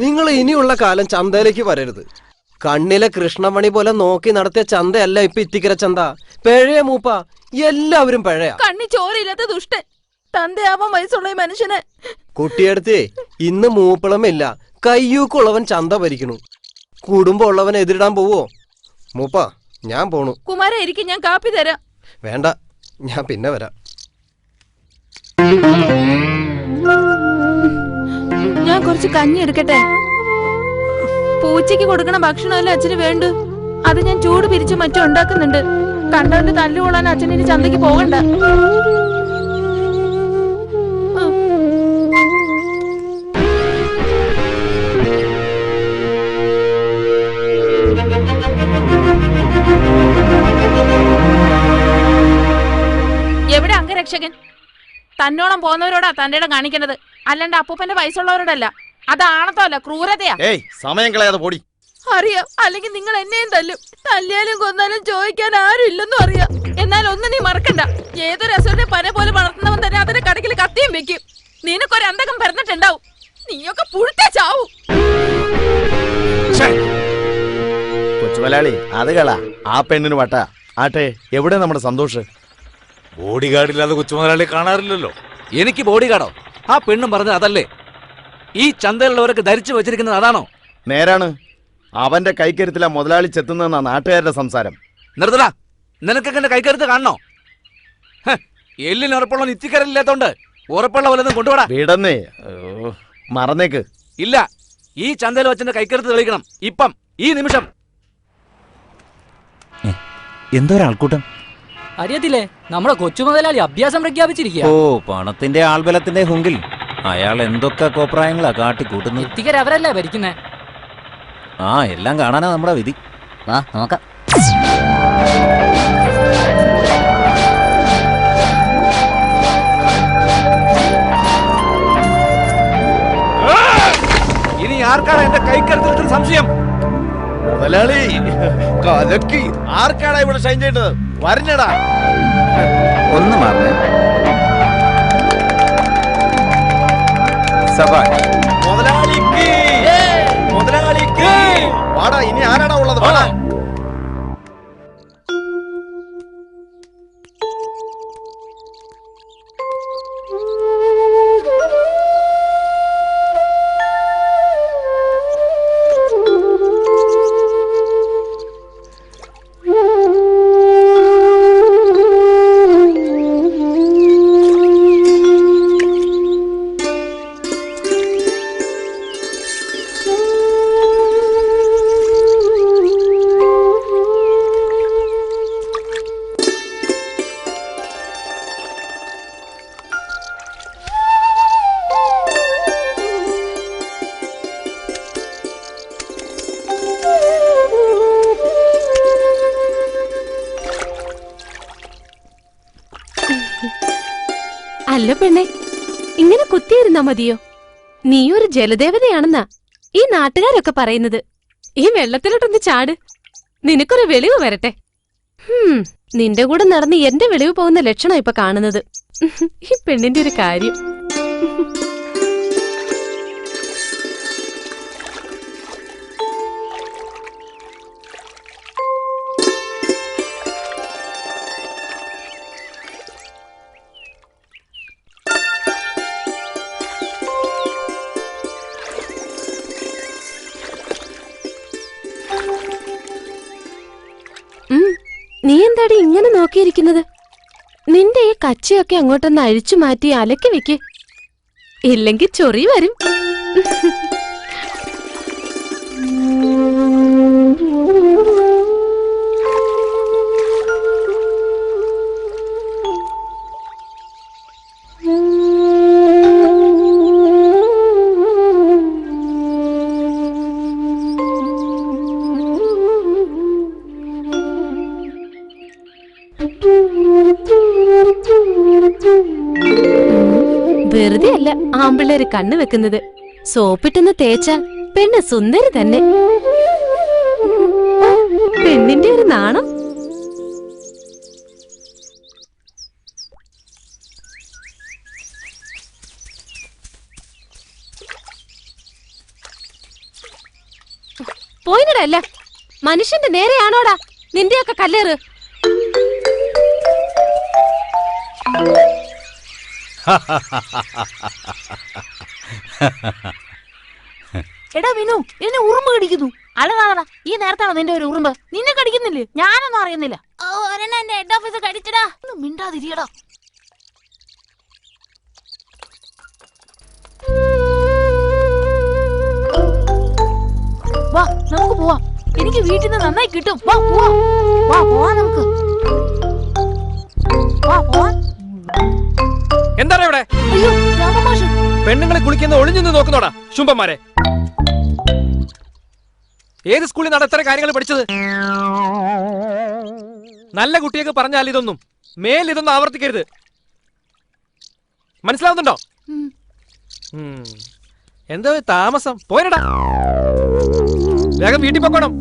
നിങ്ങൾ ഇനിയുള്ള കാലം ചന്തയിലേക്ക് വരരുത്. കണ്ണിലെ കൃഷ്ണമണി പോലെ നോക്കി നടത്തിയ ചന്തയല്ല ഇപ്പൊ ഇത്തിക്കര ചന്ത. പിഴയ മൂപ്പ, എല്ലാവരും പിഴയാ. കണ്ണി ചോരയില്ലാത്ത ദുഷ്ടൻ തന്തയാവാൻ വയസ്സുള്ള ഈ മനുഷ്യന്. കുട്ടിയെടുത്തേ ഇന്ന് മൂപ്പളമില്ല, കയ്യൂക്കുള്ളവൻ ചന്ത ഭരിക്കണു. കുടുംബം ഉള്ളവൻ എതിരിടാൻ പോവോ? മൂപ്പ ഞാൻ പോണു. കുമാര ഇരിക്കും, ഞാൻ കാപ്പി തരാം. വേണ്ട, ഞാൻ പിന്നെ വരാം. ഞാൻ കുറച്ച് കഞ്ഞി എടുക്കട്ടെ. പൂച്ചയ്ക്ക് കൊടുക്കണ ഭക്ഷണമല്ല അച്ഛന് വേണ്ടു. അത് ഞാൻ ചൂട് പിരിച്ച് മറ്റും ഉണ്ടാക്കുന്നുണ്ട്. കണ്ടവന്റെ തല്ലുകൊള്ളാൻ അച്ഛനിനി ചന്തയ്ക്ക് പോകണ്ട. എവിടെ അംഗരക്ഷകൻ? തന്നോളം പോകുന്നവരോടാ തന്റെ ഇടം കാണിക്കുന്നത്, അല്ലാണ്ട് അപ്പൂപ്പന്റെ വയസ്സുള്ളവരോടല്ല. അത് ആണത്തല്ല, ക്രൂരതയാ. സമയം കളയാതെ പോടി. അറിയാം, അല്ലെങ്കിൽ നിങ്ങൾ എന്നെയും തല്ലും. തല്ലിയാലും കൊന്നാലും ചോദിക്കാൻ ആരും ഇല്ലെന്നും അറിയാം. എന്നാൽ ഒന്നും നീ മറക്കണ്ട, ഏതൊരു അസുരനെ പന പോലെ വളർത്തുന്നവൻ തന്നെ അതിന്റെ കടക്കിൽ കത്തിയും വെക്കും. നിനക്കൊരു അന്തകം പിറന്നിട്ടുണ്ടാവും, നീയൊക്കെ പുഴുത്തേ ചാവൂ. കൊച്ചുമലയാളി അത് കളാ, ആ പെണ്ണിന് വട്ട. ആട്ടെ, എവിടെ നമ്മുടെ സന്തോഷ്? ബോഡി ഗാർഡില്ലാതെ കൊച്ചുമുതലാളി കാണാറില്ലല്ലോ. എനിക്ക് ബോഡി ഗാർഡോ? ആ പെണ്ണും പറഞ്ഞത് അതല്ലേ? ഈ ചന്തയിലുള്ളവരൊക്കെ ധരിച്ചു വെച്ചിരിക്കുന്നത് അതാണോ? നേരാണ്, അവന്റെ കൈക്കരുത്തിലാ മുതലാളി ചെത്തുന്നതെന്നാ നാട്ടുകാരുടെ സംസാരം. നിർത്തടാ, നിനക്കൊക്കെ എന്റെ കൈക്കരുത്ത് കാണണോ? എല്ലിന് ഉറപ്പുള്ള നിത്യക്കരലില്ലാത്തോണ്ട് ഉറപ്പുള്ള വല്ലതും കൊണ്ടുപോടാ. വീടന്നേ, മറന്നേക്ക്. ഇല്ല, ഈ ചന്തയിൽ വെച്ചെന്റെ കൈക്കരുത്ത് തെളിയിക്കണം, ഇപ്പം, ഈ നിമിഷം. എന്തോ ഒരാൾക്കൂട്ടം. അറിയത്തില്ലേ, നമ്മുടെ കൊച്ചു മുതലാളി അഭ്യാസം പ്രഖ്യാപിച്ചിരിക്കുക. ഓ, പണത്തിന്റെ ആൾബലത്തിന്റെ ഹുങ്കിൽ അയാൾ എന്തൊക്കെ കോപ്രായങ്ങളാ കാട്ടിക്കൂട്ടുന്നത്. എത്തിക്കര അവരല്ലേ ഭരിക്കുന്നേ. ആ, എല്ലാം കാണാനാ നമ്മുടെ വിധി. വാ നോക്കാം. ഇനി ആർക്കാണ് എന്റെ കൈക്കരുത്തിൽ സംശയം? മുതലാളി കലക്കി. ആർക്കാടാ ഇവിടെ ഷൈൻ ചെയ്യേണ്ടത്? വരഞ്ഞടാ. ഒന്ന് മാറണേ. സബാഷ്. മുതലാളിക്ക് മുതലാളിക്ക് വാടാ. ഇനി ആരാടാ ഉള്ളത്? വാടാ. അല്ല പെണ്ണെ, ഇങ്ങനെ കുത്തിയിരുന്നാ മതിയോ? നീയൊരു ജലദേവതയാണെന്നാ ഈ നാട്ടുകാരൊക്കെ പറയുന്നത്. ഈ വെള്ളത്തിലോട്ടൊന്ന് ചാട്, നിനക്കൊരു വെളിവ് വരട്ടെ. നിന്റെ കൂടെ നടന്ന് എന്റെ വെളിവ് പോകുന്ന ലക്ഷണം ഇപ്പൊ കാണുന്നത്. ഈ പെണ്ണിന്റെ ഒരു കാര്യം. നീ എന്താടി ഇങ്ങനെ നോക്കിയിരിക്കുന്നത്? നിന്റെ ഈ കച്ചയൊക്കെ അങ്ങോട്ടൊന്ന് അഴിച്ചു മാറ്റി അലക്കി വെക്ക്, ഇല്ലെങ്കിൽ ചൊറി വരും. വെറുതെ അല്ല ആമ്പിള്ളേര് കണ്ണു വെക്കുന്നത്. സോപ്പിട്ടെന്ന് തേച്ചാൽ പെണ്ണ് സുന്ദരി തന്നെ. പെണ്ണിന്റെ ഒരു നാണം. പോയിനടല്ല, മനുഷ്യന്റെ നേരെയാണോടാ നിന്റെയൊക്കെ കല്ലേറ്? എടാ വിനു, എന്നെ ഉറുമ്പ് കടിക്കുന്നു. അല്ലതാ, ഈ നേരത്താണോ നിന്റെ ഒരു ഉറുമ്പ്? നിന്നെ കടിക്കുന്നില്ലേ? ഞാനൊന്നും അറിയുന്നില്ല. എന്റെ ഹെഡ് ഓഫീസ് കടിച്ചടാ. ഒന്നും മിണ്ടാതിരിയടാ. വാ നമുക്ക് പോവാം. എനിക്ക് വീട്ടിൽ നിന്ന് നന്നായി കിട്ടും. വാ പോവാ, വാ പോവാ നമുക്ക്. വാ പോവാ. എന്താണ് ഇവിടെ? അയ്യോ രാമമാഷ്. പെണ്ണുങ്ങളെ കുളിക്കുന്ന ഒളിഞ്ഞു നോക്കുന്നോടാ ശുംഭന്മാരെ. ഏത് സ്കൂളിൽ നിന്നാണ് ഇത്ര കാര്യങ്ങൾ പഠിച്ചത്? നല്ല കുട്ടിയൊക്കെ പറഞ്ഞാൽ ഇതൊന്നും ഇതൊന്നും ആവർത്തിക്കരുത്. മനസ്സിലാവുന്നുണ്ടോ? എന്താ താമസം? പോരടാ, വേഗം വീട്ടിൽ പോക്കണം.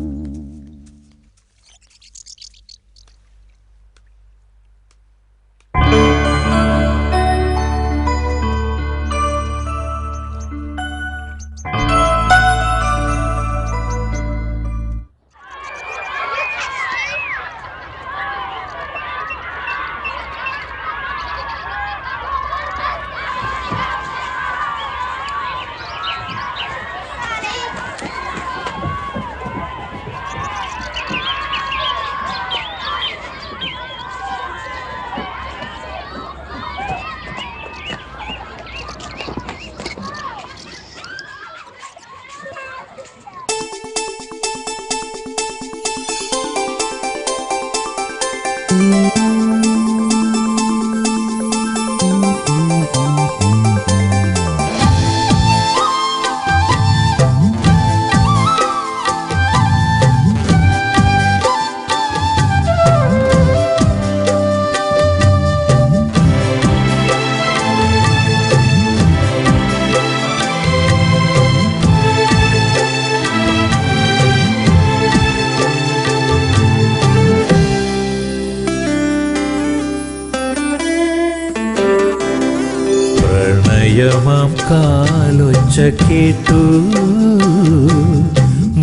പ്രണയമാം കാലൊച്ച കേട്ടു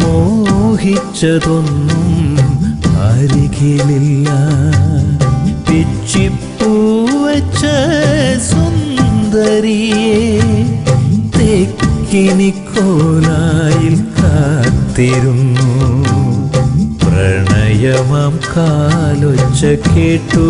മോഹിച്ചതൊന്നും അരികിലില്ല. പിച്ചിപ്പൂവച്ച സുന്ദരിയെ തെക്കിനിക്കോലായിൽ കാത്തിരുന്നു. പ്രണയമാം കാലൊച്ച കേട്ടു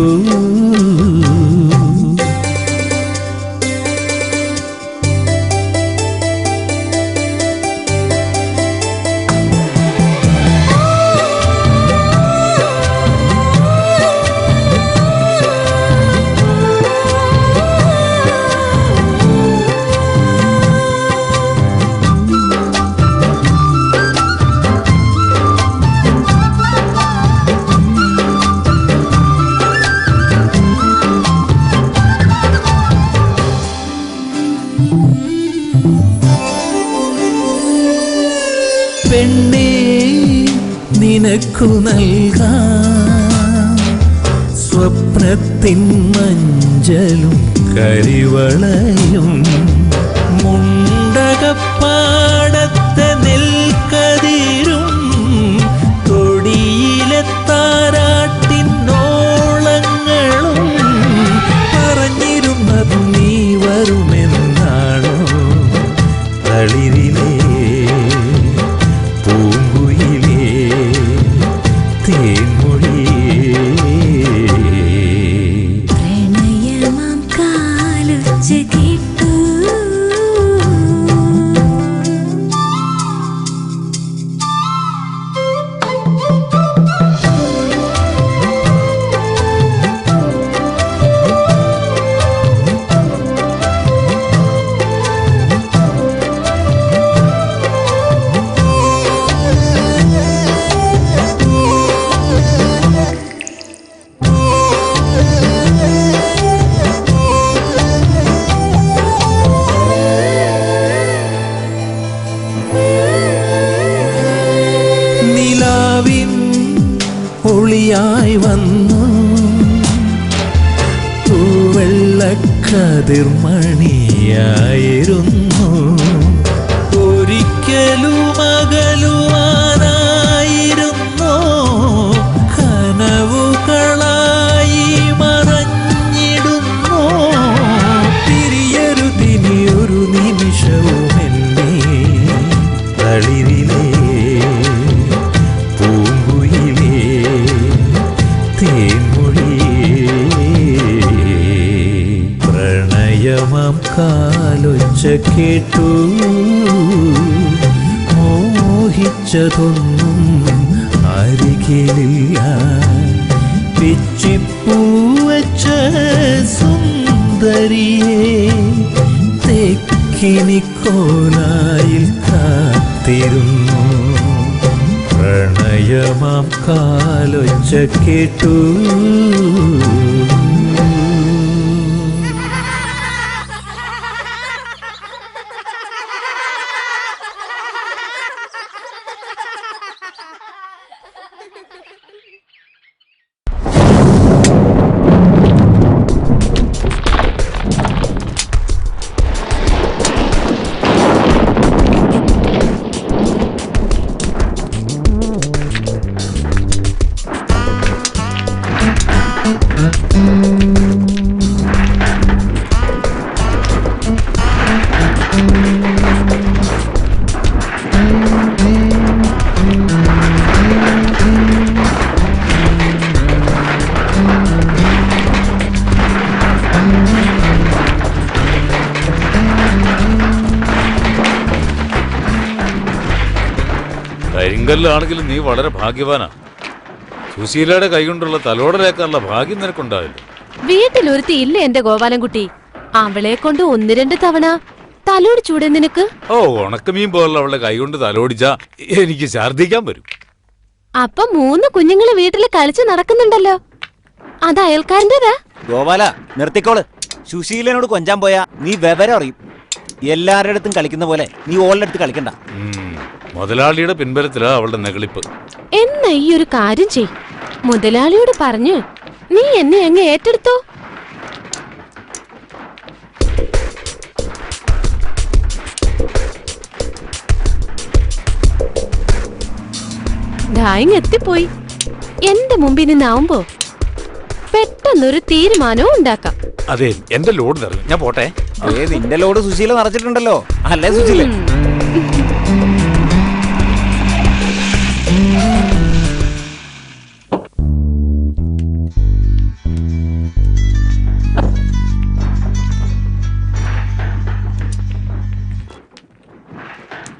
പെണ്ണേ നിനക്കു നൽകാം സ്വപ്നത്തിൻ മഞ്ചലും കരിവളയും. മുണ്ടകപ്പാടത്തെ നെൽക്കതിരും തൊടിയിലെ താരാട്ടിനോളങ്ങളും പറഞ്ഞിരുന്നത് നീ വരുമെന്നാണോ? തളിരിലേ പൂങ്കുയിലേ തേൻമൊഴിയേ പ്രണയമാം കാലൊച്ച കേട്ടു ഒളിയായി വന്നു തൂവെള്ളക്കതിർമണിയായിരുന്നു. ഒരിക്കലും അകലുവാനായിരുന്നോ കനവുകളായി മറഞ്ഞിടുന്നു. തിരിയരുതിനിയൊരു നിമിഷവും എന്നെ തളിരിലേ പൂങ്കുയിലേ തേൻമൊഴിയേ പ്രണയമാം കാലൊച്ച കേട്ടു മോഹിച്ചതൊന്നും അരികിലില്ല പിച്ചിപ്പൂവച്ച സുന്ദരിയെ തെക്കിനിക്കോലായിൽ കാത്തിരുന്നു പ്രണയമാം കാലൊച്ച കേട്ടു കരിങ്കല്ലാണെങ്കിലും നീ വളരെ ഭാഗ്യവാനാ. സുശീലയുടെ കൈകൊണ്ടുള്ള തലോടലേക്കാനുള്ള ഭാഗ്യം നിനക്കുണ്ടാവില്ല. വീട്ടിലൊരുത്തി ഇല്ല എന്റെ ഗോപാലൻകുട്ടി. അവളെ കൊണ്ട് 1-2 തവണ തലോടിച്ചൂടെ നിനക്ക്? ഓ, ഉണക്കമീൻ പോലുള്ള അവളുടെ കൈകൊണ്ട് തലോടിച്ചാ എനിക്ക് ഛർദ്ദിക്കാൻ വരും. അപ്പൊ 3 കുഞ്ഞുങ്ങള് വീട്ടില് കളിച്ച് നടക്കുന്നുണ്ടല്ലോ, അത് അയൽക്കാരൻ്റെതാ? ഗോപാല നിർത്തിക്കോള്. സുശീലനോട് കൊഞ്ചാൻ പോയാ നീ വിവരം അറിയും. എല്ലാവരുടെ അടുത്തും കളിക്കുന്ന പോലെ നീ ഓളുടെ അടുത്ത് കളിക്കണ്ട. മുതലാളിയുടെ പിൻബലത്തിലാ അവളുടെ നെകളിപ്പ്. എന്നാ ഈ ഒരു കാര്യം ചെയ്, മുതലാളിയോട് പറഞ്ഞു നീ എന്നെ അങ്ങ് ഏറ്റെടുത്തോ. ഡായിങ് എത്തിപ്പോയി. എന്റെ മുമ്പിൽ നിന്നാവുമ്പോ പെട്ടെന്നൊരു തീരുമാനവും ഉണ്ടാക്കാം. അതെ, എന്റെ ലോഡ് നിറഞ്ഞു, ഞാൻ പോട്ടെ. നിന്റെ ലോഡ് സുശീല നിറച്ചിട്ടുണ്ടല്ലോ, അല്ലേ സുശീല?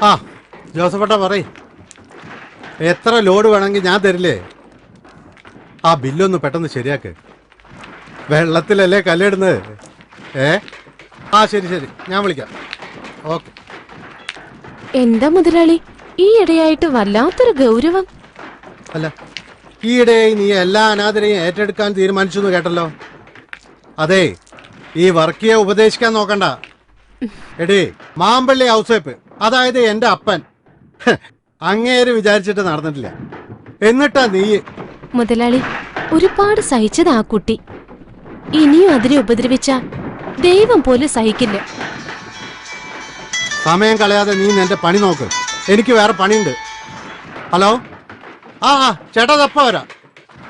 ആ ജോസഫേട്ടാ പറയ്, എത്ര ലോഡ് വേണമെങ്കിൽ ഞാൻ തരില്ലേ? ആ ബില്ലൊന്ന് പെട്ടെന്ന് ശരിയാക്ക്. വെള്ളത്തിലല്ലേ കല്ലിടുന്നത്? ആ ശരി ശരി, ഞാൻ വിളിക്കാം. ഓക്കെ. എന്താ മുതലാളി ഈ ഇടയായിട്ട് വല്ലാത്തൊരു ഗൗരവം? അല്ല, ഈയിടെ നീ എല്ലാ അനാഥരെയും ഏറ്റെടുക്കാൻ തീരുമാനിച്ചു എന്ന് കേട്ടല്ലോ. അതെ, ഈ വർക്കിയെ ഉപദേശിക്കാൻ നോക്കണ്ട. എടീ, മാമ്പള്ളി ഔസേപ്പ്, അതായത് എൻ്റെ അപ്പൻ, അങ്ങേര് വിചാരിച്ചിട്ട് നടന്നിട്ടില്ല. എന്നിട്ടാ നീ. മുതലാളി ഒരുപാട് സഹിച്ചത് ആ കുട്ടി. ഇനിയും അതിനെ ഉപദ്രവിച്ച ദൈവം പോലും സഹിക്കില്ല. സമയം കളയാതെ നീ നിന്റെ പണി നോക്ക്, എനിക്ക് വേറെ പണിയുണ്ട്. ഹലോ, ആ ചേട്ടാ, തപ്പ വരാം.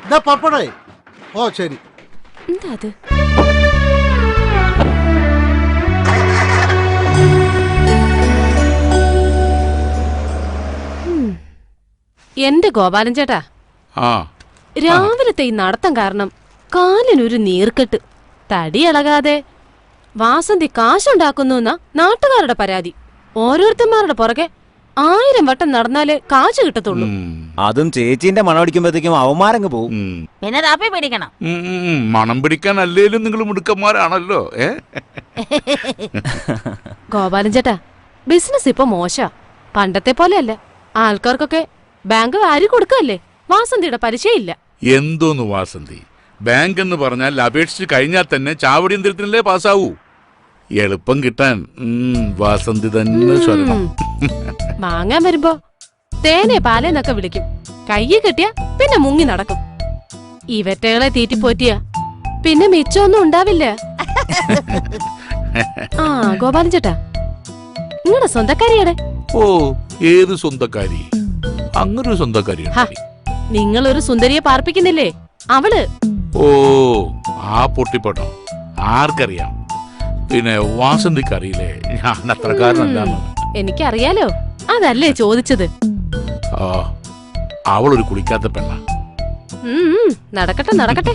ഇതാ പപ്പടേ. ഓ ശരി. എന്താ അത്? എന്റെ ഗോപാലൻ ചേട്ടാ, രാവിലത്തെ ഈ നടത്തം കാരണം കാലിനൊരു നീർക്കെട്ട്. തടി ഇളകാതെ വാസന്തി കാശുണ്ടാക്കുന്നു എന്നാ നാട്ടുകാരുടെ പരാതി. ഓരോരുത്തന്മാരുടെ പുറകെ 1000 വട്ടം നടന്നാലേ കാശ് കിട്ടത്തുള്ളൂ. അതും ചേച്ചീന്റെ മണം അടിക്കുമ്പോഴത്തേക്കും അവന്മാരങ്ങ് പോവും. പിന്നെ താപ്പി പിടിക്കണം. മണം പിടിക്കാൻ അല്ലേലും നിങ്ങൾ മുടുക്കന്മാരാണല്ലോ. ഗോപാലൻ ചേട്ടാ, ബിസിനസ് ഇപ്പൊ മോശ, പണ്ടത്തെ പോലെയല്ല. ആൾക്കാർക്കൊക്കെ ബാങ്ക് വാരി കൊടുക്കല്ലേ, വാസന്തിയുടെ പരിചയമില്ല. എന്തോന്ന് വാസന്തി? ബാങ്ക് എന്ന് പറഞ്ഞാൽ അപേക്ഷിച്ച് കഴിഞ്ഞാൽ തന്നെ ചാവടി യന്ത്രത്തിനല്ലേ പാസ്സാവൂ. എളുപ്പം കിട്ടാൻ വാസന്തി തന്നെ സ്വരണം. വാങ്ങാൻ വരുമ്പോ തേനെ പാലേന്നൊക്കെ വിളിക്കും. കയ്യെ കെട്ടിയ പിന്നെ മുങ്ങി നടക്കും. ഇവറ്റകളെ തീറ്റിപ്പോറ്റിയ പിന്നെ മിച്ചമൊന്നും ഉണ്ടാവില്ല. ആ ഗോപാലൻ ചേട്ടാ, നിങ്ങളുടെ സ്വന്തക്കാരിയുടെ? ഓ, ഏത് സ്വന്തക്കാരി? അങ്ങനൊരു സ്വന്തക്കാരി? നിങ്ങളൊരു സുന്ദരിയെ പാർപ്പിക്കുന്നില്ലേ, അവള്. ഓ, ആ പൊട്ടിപ്പോട്ടോ, ആർക്കറിയാം. പിന്നെ വാസന്തിക്കറിയില്ലേ ഞാൻ അത്രക്കാരനല്ലാന്ന്? എനിക്കറിയാലോ, അതല്ലേ ചോദിച്ചത്. അവളൊരു കുളിക്കാത്ത പെണ്ണ. നടക്കട്ടെ നടക്കട്ടെ.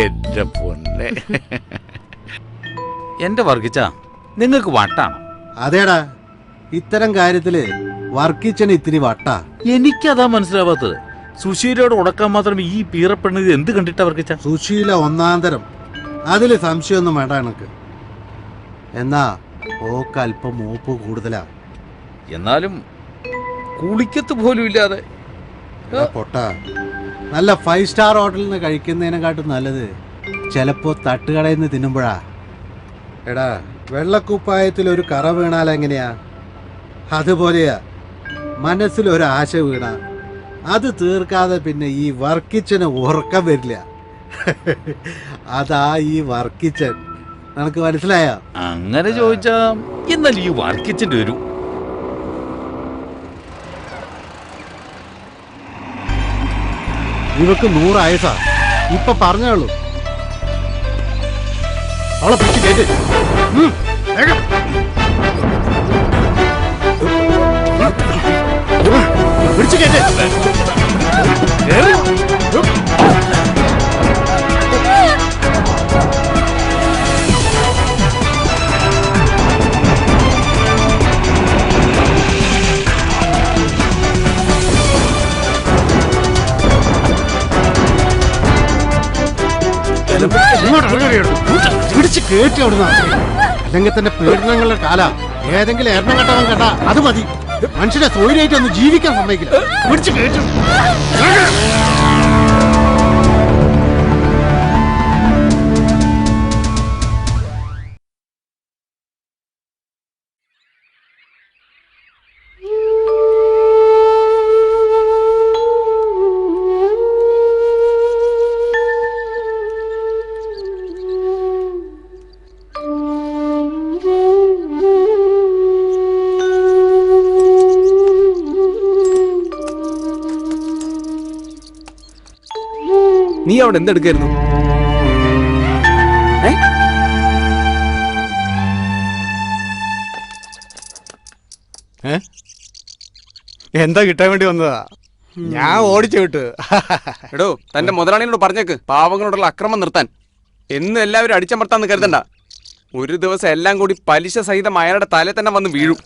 എന്റെ പൊന്നെ. എന്റെ വർഗിച്ച നിങ്ങൾക്ക് വട്ടാണ്. അതേടാ, ഇത്തരം കാര്യത്തില് വർക്കിച്ചന് ഇത്തിരി വട്ടാ. എനിക്കതാ മനസ്സിലാവാത്തത്. സുശീലയോട് ഉടക്കാൻ മാത്രം ഈ പീറപ്പെണ്ണ എന്ത് കണ്ടിട്ടാ വർക്കിച്ച? സുശീല ഒന്നാന്തരം, അതില് സംശയമൊന്നും വേണ്ട എനക്ക്. എന്നാ ഓക്ക് അല്പം മൂപ്പ് കൂടുതലാ. എന്നാലും കുളിക്കത്ത് പോലും ഇല്ലാതെ. പൊട്ട, നല്ല 5 സ്റ്റാർ ഹോട്ടലിൽ നിന്ന് കഴിക്കുന്നതിനെക്കാട്ടും നല്ലത് ചിലപ്പോ തട്ടുകടയിൽ നിന്ന് തിന്നുമ്പോഴാ. എടാ, വെള്ളക്കുപ്പായത്തിൽ ഒരു കറ വീണാൽ എങ്ങനെയാ, അതുപോലെയാ മനസ്സിൽ ഒരു ആശ വീണ അത് തീർക്കാതെ പിന്നെ ഈ വർക്കിച്ചന് ഉറക്കം വരില്ല. അതാ ഈ വർക്കിച്ചൻ. നിനക്ക് മനസ്സിലായോ? അങ്ങനെ ചോദിച്ചാ എന്നാൽ ഈ വർക്കിച്ചിന്റെ ഒരു ഇവക്ക് 100 ആയസാ. ഇപ്പൊ പറഞ്ഞോളൂ. അവളെ പിടിച്ച് കേട്ട്. പിടിച്ച് കേട്ട്. പിടിച്ച് കേട്ടി അവിടുന്ന്. അല്ലെങ്കിൽ തന്നെ പീഡനങ്ങളുടെ കാല. ഏതെങ്കിലും എണ്ണം കെട്ടവൻ കേട്ടാ അത് മതി. മനുഷ്യനെ സ്വൈര്യമായിട്ട് ഒന്ന് ജീവിക്കാൻ സമ്മതിക്കില്ല. പിടിച്ച് കേട്ടു. നീ അവിടെ എന്തെടുക്കായിരുന്നു? എന്താ കിട്ടാൻ വേണ്ടി വന്നതാ? ഞാൻ ഓടിച്ചു വിട്ടു. എടോ, തന്റെ മുതലാളിയോട് പറഞ്ഞേക്ക് പാവങ്ങളോടുള്ള അക്രമം നിർത്താൻ. എന്നും എല്ലാവരും അടിച്ചമർത്താന്ന് കരുതണ്ട. ഒരു ദിവസം എല്ലാം കൂടി പലിശ സഹിതം അയാളുടെ തലേ തന്നെ വന്ന് വീഴും.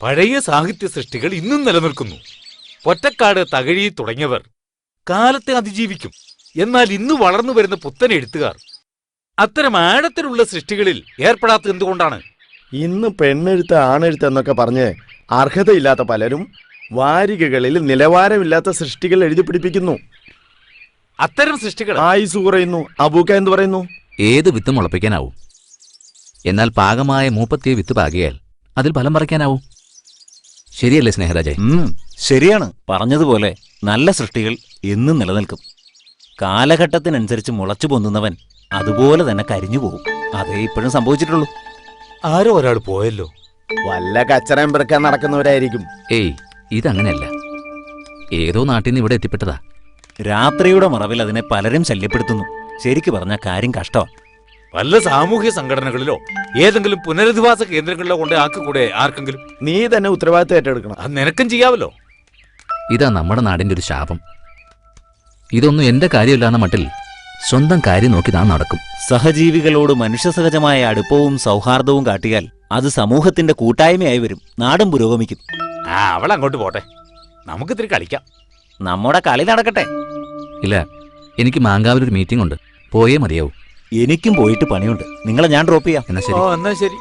പഴയ സാഹിത്യ സൃഷ്ടികൾ ഇന്നും നിലനിൽക്കുന്നു. പൊറ്റക്കാട്, തകഴി തുടങ്ങിയവർ കാലത്തെ അതിജീവിക്കും. എന്നാൽ ഇന്ന് വളർന്നു വരുന്ന പുത്തൻ എഴുത്തുകാർ അത്തരം ആഴത്തിലുള്ള സൃഷ്ടികളിൽ ഏർപ്പെടാത്തത് എന്തുകൊണ്ടാണ്? ഇന്ന് പെണ്ണെഴുത്ത് ആണെഴുത്ത് എന്നൊക്കെ പറഞ്ഞ് അർഹതയില്ലാത്ത പലരും വാരികകളിൽ നിലവാരമില്ലാത്ത സൃഷ്ടികൾ എഴുതി പിടിപ്പിക്കുന്നു. അത്തരം സൃഷ്ടികൾ ആയുസ് കുറയുന്നു. അബൂക്ക എന്ത് പറയുന്നു? ഏത് വിത്ത് മുളപ്പിക്കാനാവും, എന്നാൽ പാകമായ മൂപ്പത്തിയ വിത്ത് പാകിയാൽ അതിൽ ഫലം പറിക്കാനാവും. ശരിയല്ലേ സ്നേഹരാജേ? ശരിയാണ്. പറഞ്ഞതുപോലെ നല്ല സൃഷ്ടികൾ എന്നും നിലനിൽക്കും. കാലഘട്ടത്തിനനുസരിച്ച് മുളച്ചു പൊന്നുന്നവൻ അതുപോലെ തന്നെ കരിഞ്ഞു പോകും. അതേ ഇപ്പോഴും സംഭവിച്ചിട്ടുള്ളൂ. ആരോ ഒരാൾ പോയല്ലോ. വല്ല കച്ചറയും പെറുക്കാൻ നടക്കുന്നവരായിരിക്കും. ഏയ്, ഇതങ്ങനെയല്ല. ഏതോ നാട്ടിൽ നിന്ന് ഇവിടെ എത്തിപ്പെട്ടതാ. രാത്രിയുടെ മറവിൽ അതിനെ പലരും ശല്യപ്പെടുത്തുന്നു. ശരിക്കു പറഞ്ഞ കാര്യം കഷ്ടമാണ്. വല്ല സാമൂഹ്യ സംഘടനകളിലോ ഏതെങ്കിലും പുനരധിവാസ കേന്ദ്രങ്ങളിലോ കൊണ്ട് ആക്കിക്കൂടെ ആർക്കെങ്കിലും? നീ തന്നെ ഉത്തരവാദിത്തം ഏറ്റെടുക്കണം. അത് നിനക്കും ചെയ്യാവല്ലോ. ഇതാ നമ്മുടെ നാടിന്റെ ഒരു ശാപം. ഇതൊന്നും എന്റെ കാര്യമില്ലാന്ന മട്ടിൽ സ്വന്തം കാര്യം നോക്കി നാം നടക്കും. സഹജീവികളോട് മനുഷ്യസഹജമായ അടുപ്പവും സൗഹാർദ്ദവും കാട്ടിയാൽ അത് സമൂഹത്തിന്റെ കൂട്ടായ്മയായി വരും. നാടും പുരോഗമിക്കും. അവൾ അങ്ങോട്ട് പോട്ടെ, നമുക്ക് ഇത്തിരി കളിക്കാം. നമ്മുടെ കളി നടക്കട്ടെ. ഇല്ല, എനിക്ക് മാങ്കാവിലൊരു മീറ്റിംഗ് ഉണ്ട്, പോയേ മതിയാവും. എനിക്കും പോയിട്ട് പണിയുണ്ട്. നിങ്ങളെ ഞാൻ ഡ്രോപ്പ് ചെയ്യാം. എന്നാ ശരി. എന്നാ ശരി.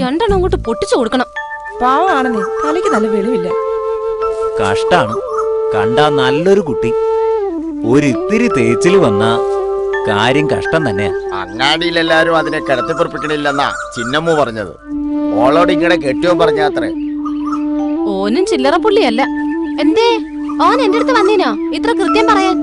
രണ്ടെണ്ണം അങ്ങോട്ട് പൊട്ടിച്ചു കൊടുക്കണം. പാവാണെന്നേ, തലയ്ക്ക് നല്ല വെളിവില്ല. കഷ്ടാണ്. കണ്ടാ നല്ലൊരു കുട്ടി. ഒരിത്തിരി തേച്ചിൽ വന്ന കാര്യം കഷ്ടം തന്നെയാ. അങ്ങാടിയിലെല്ലാരും അതിനെ കിടത്തിപ്പൊറപ്പിക്കണില്ലെന്നാ ചിന്നമ്മു പറഞ്ഞത്. ഓളോട് ഇങ്ങടെ കെട്ടിയോ പറഞ്ഞാത്രേ. ഓനും ചില്ലറ പുള്ളിയല്ല. എന്തേ ഓൻ എന്റെ അടുത്ത് വന്നീനോ ഇത്ര കൃത്യം പറയാൻ?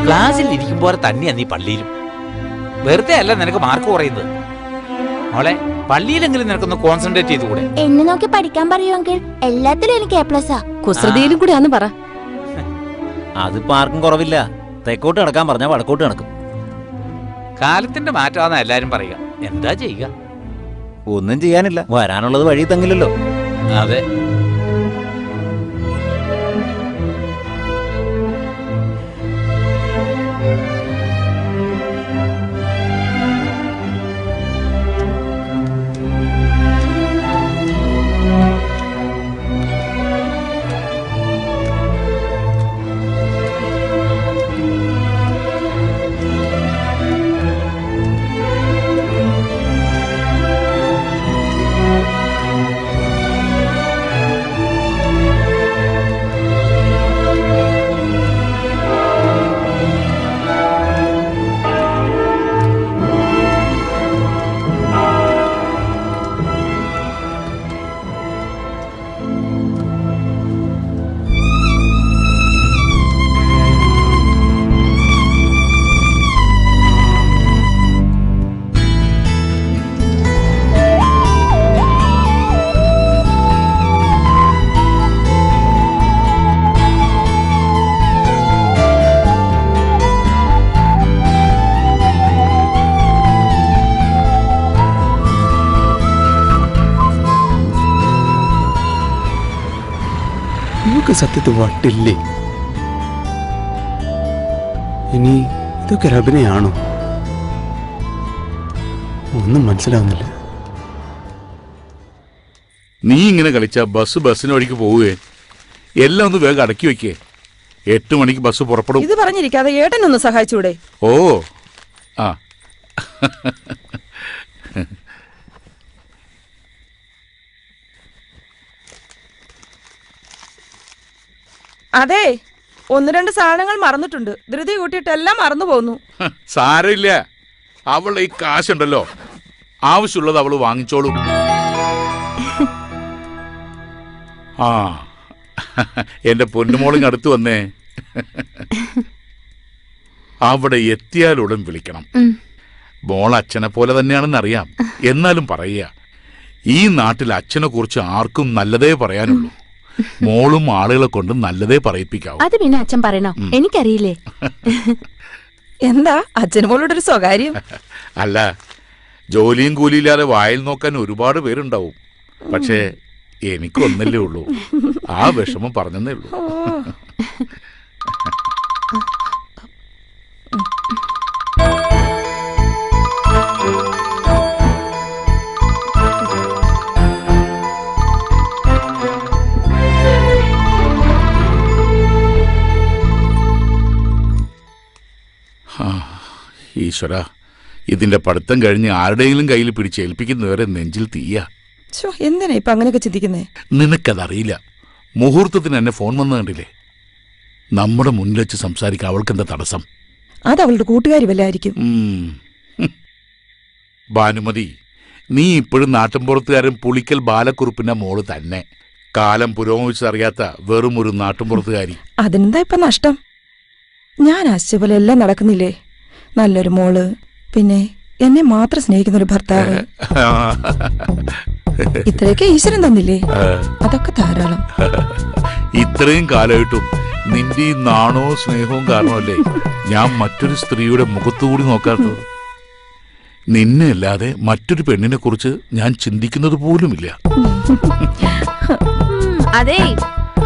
ക്ലാസ്സിൽ ഇരിക്കുമ്പോൾ തന്നെയാ നീ പള്ളിയിലും. വെറുതെ അല്ല നിനക്ക് മാർക്ക് കുറയുന്നത്. മോളെ, പള്ളിയിലെങ്കിലും നിനക്കൊന്ന് കോൺസെൻട്രേറ്റ് ചെയ്തുകൂടെ? എന്നെ നോക്കി പഠിക്കാൻ പറയുമെങ്കിൽ എല്ലാത്തിലും എനിക്ക് A+. കുസൃതിയിലും കൂടി ആന്ന് പറ. അതിപ്പോ ആർക്കും കുറവില്ല. തെക്കോട്ട് കിടക്കാൻ പറഞ്ഞാൽ വടക്കോട്ട് കിടക്കും. കാലത്തിന്റെ മാറ്റമാണെന്ന് എല്ലാരും പറയുക. എന്താ ചെയ്യുക? ഒന്നും ചെയ്യാനില്ല. വരാനുള്ളത് വഴി തങ്ങില്ലല്ലോ. അതെ. സത്യത്തിൽ വട്ടില്ലേ? ഇനി ഇതൊക്കെ ഒരു അഭിനയാണോ? ഒന്നും മനസ്സിലാവുന്നില്ല. നീ ഇങ്ങനെ കളിച്ചാ ബസ്സിന് വഴിക്ക് പോവുകയെ. എല്ലാം ഒന്ന് വേഗം അടക്കി വെക്കേ. 8 മണിക്ക് ബസ് പുറപ്പെടും. ഇത് പറഞ്ഞിരിക്കാതെ ഏട്ടനൊന്ന് സഹായിച്ചൂടെ? ഓ ആ അതെ, 1-2 സാധനങ്ങൾ മറന്നിട്ടുണ്ട്. ധൃതി കൂട്ടിയിട്ട് എല്ലാം മറന്നു പോന്നു. സാരമില്ല. അവളുടെ ഈ കാശുണ്ടല്ലോ, ആവശ്യമുള്ളത് അവള് വാങ്ങിച്ചോളും. ആ എന്റെ പൊന്നുമോളിങ് അടുത്ത് വന്നേ. അവിടെ എത്തിയാലുടൻ വിളിക്കണം. മോൾ അച്ഛനെ പോലെ തന്നെയാണെന്ന് അറിയാം. എന്നാലും പറയുക, ഈ നാട്ടിൽ അച്ഛനെ കുറിച്ച് ആർക്കും നല്ലതേ പറയാനുള്ളൂ. മോളും ആളുകളെ കൊണ്ട് നല്ലതേ പറയിപ്പിക്കാവൂ. അത് പിന്നെ അച്ഛൻ പറയണോ? എനിക്കറിയില്ലേ. എന്താ അച്ഛന് മോളോടൊരു സ്വകാര്യം? അല്ല, ജോലിയും കൂലിയില്ലാതെ വായിൽ നോക്കാൻ ഒരുപാട് പേരുണ്ടാവും. പക്ഷേ എനിക്കൊന്നല്ലേ ഉള്ളൂ. ആ വിഷമം പറഞ്ഞതേ ഉള്ളൂ. ഈശ്വര, ഇതിന്റെ പഠിത്തം കഴിഞ്ഞ് ആരുടെയെങ്കിലും കയ്യിൽ പിടിച്ചേൽപ്പിക്കുന്നവരെ നെഞ്ചിൽ തീയ. എന്തിനാ ഇപ്പൊ അങ്ങനെയൊക്കെ ചിന്തിക്കുന്നേ? നിനക്കതറിയില്ല. മുഹൂർത്തത്തിന് എന്നെ ഫോൺ വന്നു കണ്ടില്ലേ? നമ്മുടെ മുന്നിൽ വെച്ച് സംസാരിക്കാൻ അവൾക്കെന്താ തടസ്സം? അത് അവളുടെ കൂട്ടുകാരി വല്ലായിരിക്കും. ഭാനുമതി, നീ ഇപ്പോഴും നാട്ടിൻപുറത്തുകാരൻ പുളിക്കൽ ബാലക്കുറുപ്പിന്റെ മോള് തന്നെ. കാലം പുരോഗമിച്ചറിയാത്ത വെറും ഒരു നാട്ടുമ്പുറത്തുകാരി. അതിനെന്താ ഇപ്പൊ നഷ്ടം? ഞാൻ ആശിച്ച പോലെ എല്ലാം നടക്കുന്നില്ലേ? നല്ലൊരു മോള്, പിന്നെ എന്നെ മാത്രം സ്നേഹിക്കുന്ന ഒരു ഭർത്താവ്, ഇത്രയൊക്കെ ഈശ്വരൻ തന്നില്ലേ? അതൊക്കെ ധാരാളം. ഇത്രയും കാലമായിട്ടും നിന്റെ ഈ നാണവും സ്നേഹവും കാരണമല്ലേ ഞാൻ മറ്റൊരു സ്ത്രീയുടെ മുഖത്തുകൂടി നോക്കാത്തത്. നിന്നെ അല്ലാതെ മറ്റൊരു പെണ്ണിനെ കുറിച്ച് ഞാൻ ചിന്തിക്കുന്നത് പോലുമില്ല. അതെ,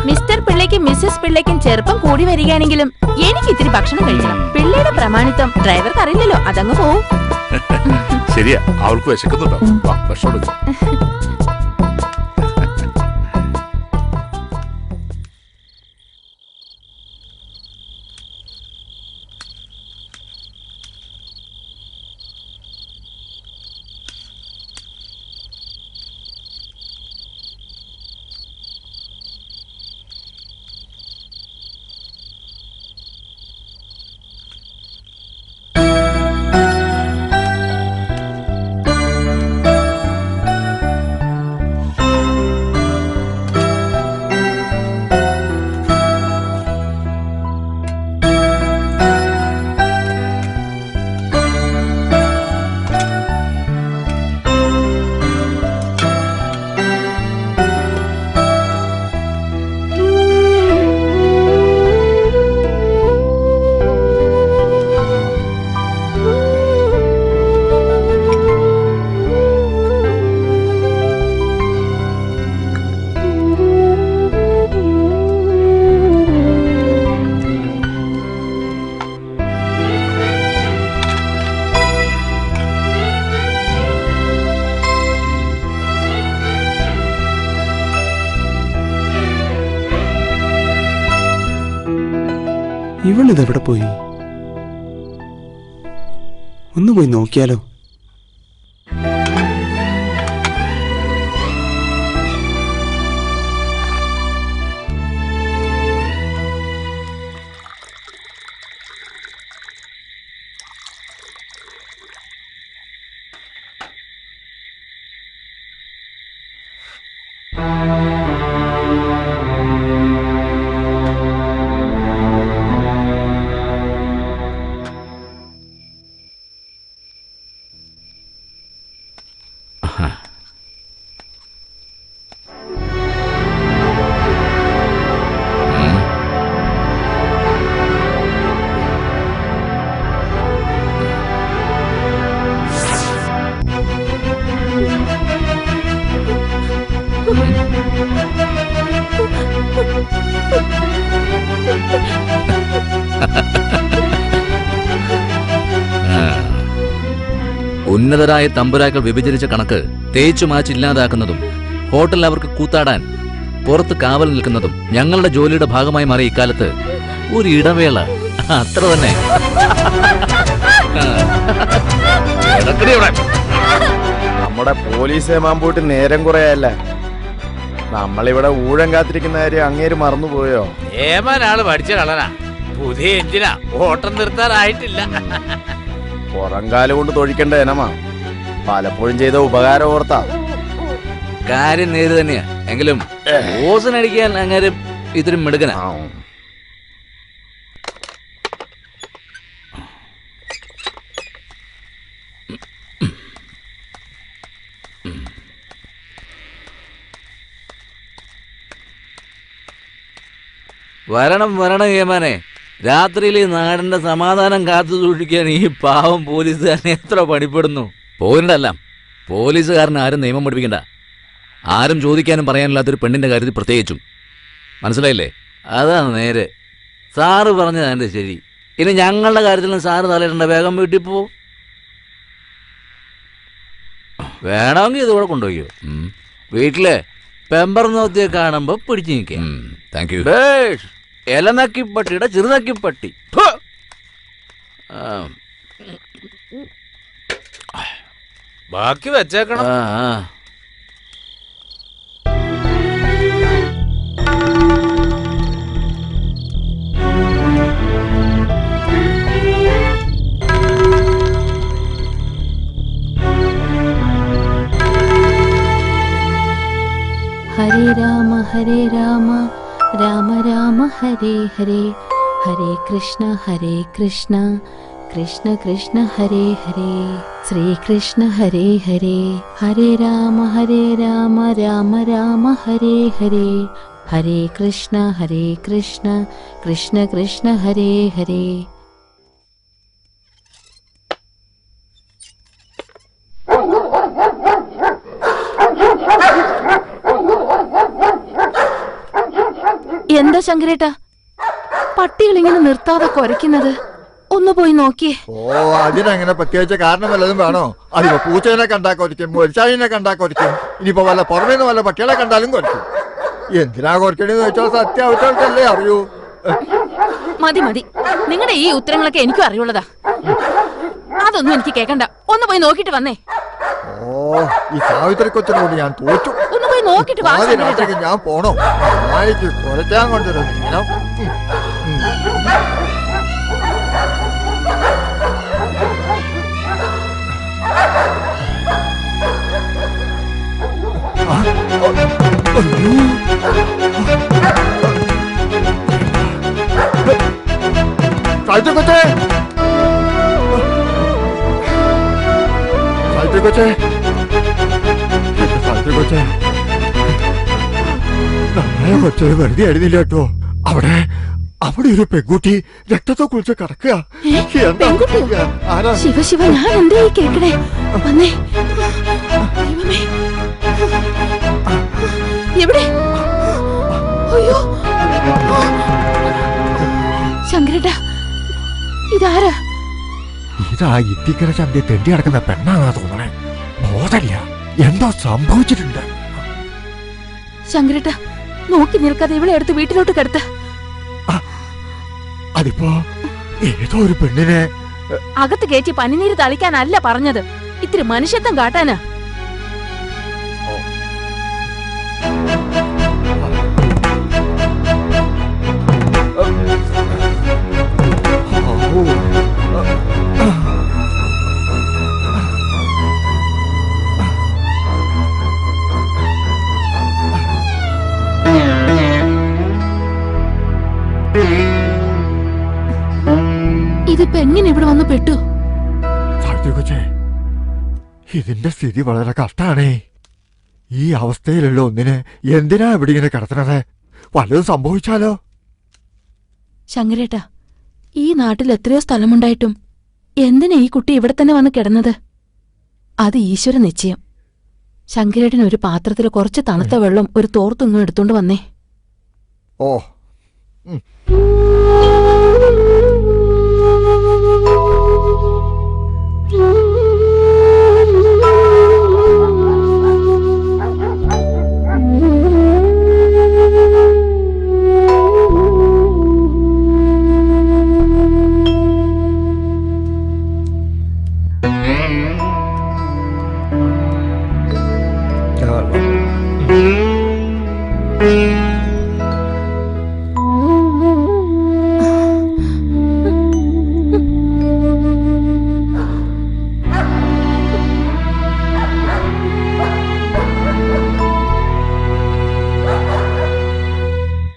മിസ്റ്റർ പിള്ളയ്ക്കും മിസ്സസ് പിള്ളയ്ക്കും ചെറുപ്പം കൂടി വരികയാണെങ്കിലും എനിക്ക് ഇത്തിരി ഭക്ഷണം കഴിക്കണം. പിള്ളയുടെ പ്രമാണിത്വം ഡ്രൈവർക്ക് അറിയില്ലല്ലോ, അതങ്ങ് പോവും. ശരിയാ, അവൾക്ക് വിശക്കുന്നുണ്ടോ? വാ, ഭക്ഷണം എടുക്കാം. ഇവളിതെവിടെ പോയി? ഒന്ന് പോയി നോക്കിയാലോ? ഉന്നതരായ തമ്പുരാക്കൾ വിഭജിച്ച കണക്ക് തേച്ചു മാച്ചില്ലാതാക്കുന്നതും ഹോട്ടലിൽ അവർക്ക് കൂത്താടാൻ പുറത്ത് കാവൽ നിൽക്കുന്നതും ഞങ്ങളുടെ ജോലിയുടെ ഭാഗമായി മാറിയ ഇക്കാലത്ത് ഒരു ഇടവേള അത്ര തന്നെ. നമ്മുടെ പോലീസ് ഏമാൻ പോയിട്ട് നേരം കുറയല്ല. നമ്മളിവിടെ ഊഴം കാത്തിരിക്കുന്ന കാര്യം അങ്ങേര് മറന്നുപോയോ? ഏമാനാള് പഠിച്ച കളനാ, പുതിയ എഞ്ചിനാ, ഓട്ടം നിർത്താറായിട്ടില്ല. പുറംകാല് കൊണ്ട് തൊഴിക്കേണ്ട ഇനമാ, പലപ്പോഴും ചെയ്ത ഉപകാരം ഓർത്താ. കാര്യം നേര് തന്നെയാ, എങ്കിലും ഓസനടിക്കാൻ അങ്ങനെ ഇത്തിരി മിടുക്കനാ. വരണം വരണം ഏമാനെ, രാത്രിയിൽ ഈ നാടിന്റെ സമാധാനം കാത്തു സൂക്ഷിക്കാൻ ഈ പാവം പോലീസുകാരൻ എത്ര പണിപ്പെടുന്നു. പോരിണ്ടല്ല, പോലീസുകാരന് ആരും നിയമം പഠിപ്പിക്കണ്ട. ആരും ചോദിക്കാനും പറയാനില്ലാത്തൊരു പെണ്ണിന്റെ കാര്യത്തിൽ പ്രത്യേകിച്ചും. മനസ്സിലായില്ലേ? അതാണ് നേരെ. സാറ് പറഞ്ഞതാണ് ശരി. ഇനി ഞങ്ങളുടെ കാര്യത്തിലും സാറ് തലയിടേണ്ട, വേഗം വീട്ടിൽ പോ. വേണമെങ്കിൽ ഇതുകൂടെ കൊണ്ടുപോയോ. വീട്ടിലെ പെമ്പർ നോത്തിയെ കാണുമ്പോ പിടിച്ചു നിൽക്കാം. Thank you. എലനക്കിപ്പട്ടിയുടെ ചെറുനക്കിപ്പട്ടി. ബാക്കി വെച്ചേക്കണം. ഹരേ രാമ ഹരേ രാമ രാമ രാമ ഹരേ ഹരേ ഹരേ കൃഷ്ണ കൃഷ്ണ കൃഷ്ണ ഹരേ ഹരേ ശ്രീകൃഷ്ണ ഹരേ ഹരേ ഹരേ രാമ രാമ രാമ ഹരേ ഹരേ ഹരേ കൃഷ്ണ കൃഷ്ണ കൃഷ്ണ ഹരേ ഹരേ. എന്താ ശങ്കരേട്ടാ പട്ടികൾ ഇങ്ങനെ നിർത്താതെ കുരയ്ക്കുന്നത്? ഒന്ന് പോയി നോക്കിയേ. ഓ, അതിനങ്ങനെ പ്രത്യേകിച്ച് കാരണം വല്ലതും വേണോ? അതിപ്പോ പൂച്ചേനെ കണ്ടാ കൊരയ്ക്കും, മുരിച്ചാഴിനെ കണ്ടാ കൊരയ്ക്കും, ഇനിയിപ്പോ വല്ല പുറമേന്ന് വല്ല പട്ടികളെ കണ്ടാലും കൊരയ്ക്കും. എന്തിനാ കൊരക്കണെന്ന് വെച്ചാൽ സത്യാവസ്ഥകൾക്കല്ലേ അറിയൂ. മതി മതി, നിങ്ങളുടെ ഈ ഉത്തരങ്ങളൊക്കെ എനിക്കും അറിയുള്ളതാ. അതൊന്നും എനിക്ക് കേക്കണ്ട. ഒന്ന് പോയി നോക്കിട്ട് വന്നേ. ഓ, ഈ സാവിത്രി കൊച്ചിനോട് ഞാൻ തോറ്റു. ഒന്ന് പോയി നോക്കിട്ട് വാ. രാത്രിക്ക് ഞാൻ പോണോ? നായിക്ക് കുറയ്ക്കാൻ കൊണ്ടുവരുന്നു. സാവിത്രി കൊച്ചേ, സാവിത്രി കൊച്ചേ, സാവിത്രി കൊച്ചേ, നമ്മളെ കൊച്ചത് വെറുതെ എഴുതില്ല കേട്ടോ. അവിടെ ഒരു പെൺകുട്ടി രക്തത്തെ കുറിച്ച് കിടക്കുക. ശിവ ശിവ, ഞാൻ എന്തേ കേക്കണേ? വന്നേ. എവിടെ? അയ്യോ ശങ്കരേട്ടാ, ഇതാരാ? ഇതാ ഇത്തിക്കര ചന്തി തെണ്ടി കിടക്കുന്ന പെണ്ണാന്നാ തോന്നണേ. ബോധമില്ല, എന്തോ സംഭവിച്ചിട്ടുണ്ട്. ശങ്കരേട്ടാ, നോക്കി നിൽക്കാതെ ഇവളെ എടുത്ത് വീട്ടിലോട്ട് കിടത്ത. അതിപ്പോ ഏതോ ഒരു പെണ്ണിനെ അകത്ത് കയറ്റി പനിനീര് തളിക്കാനല്ല പറഞ്ഞത്, ഇത്തിരി മനുഷ്യത്വം കാട്ടാനാ. ഇതിപ്പോ എങ്ങനെ ഇവിടെ വന്ന് പെട്ടു? ഇതിന്റെ സ്ഥിതി വളരെ കഷ്ടാണേ. ഈ അവസ്ഥയിലുള്ള ഒന്നിനെ എന്തിനാ ഇവിടെ ഇങ്ങനെ കിടത്തണത്? വല്ലതും സംഭവിച്ചാലോ? ശങ്കരേട്ടാ, ഈ നാട്ടിൽ എത്രയോ സ്ഥലമുണ്ടായിട്ടും എന്തിനാ ഈ കുട്ടി ഇവിടെ തന്നെ വന്ന് കിടന്നത്? അത് ഈശ്വര നിശ്ചയം. ശങ്കരേട്ടൻ ഒരു പാത്രത്തിൽ കുറച്ച് തണുത്ത വെള്ളം ഒരു തോർത്തുങ്ങും എടുത്തോണ്ട് വന്നേ. ഓ,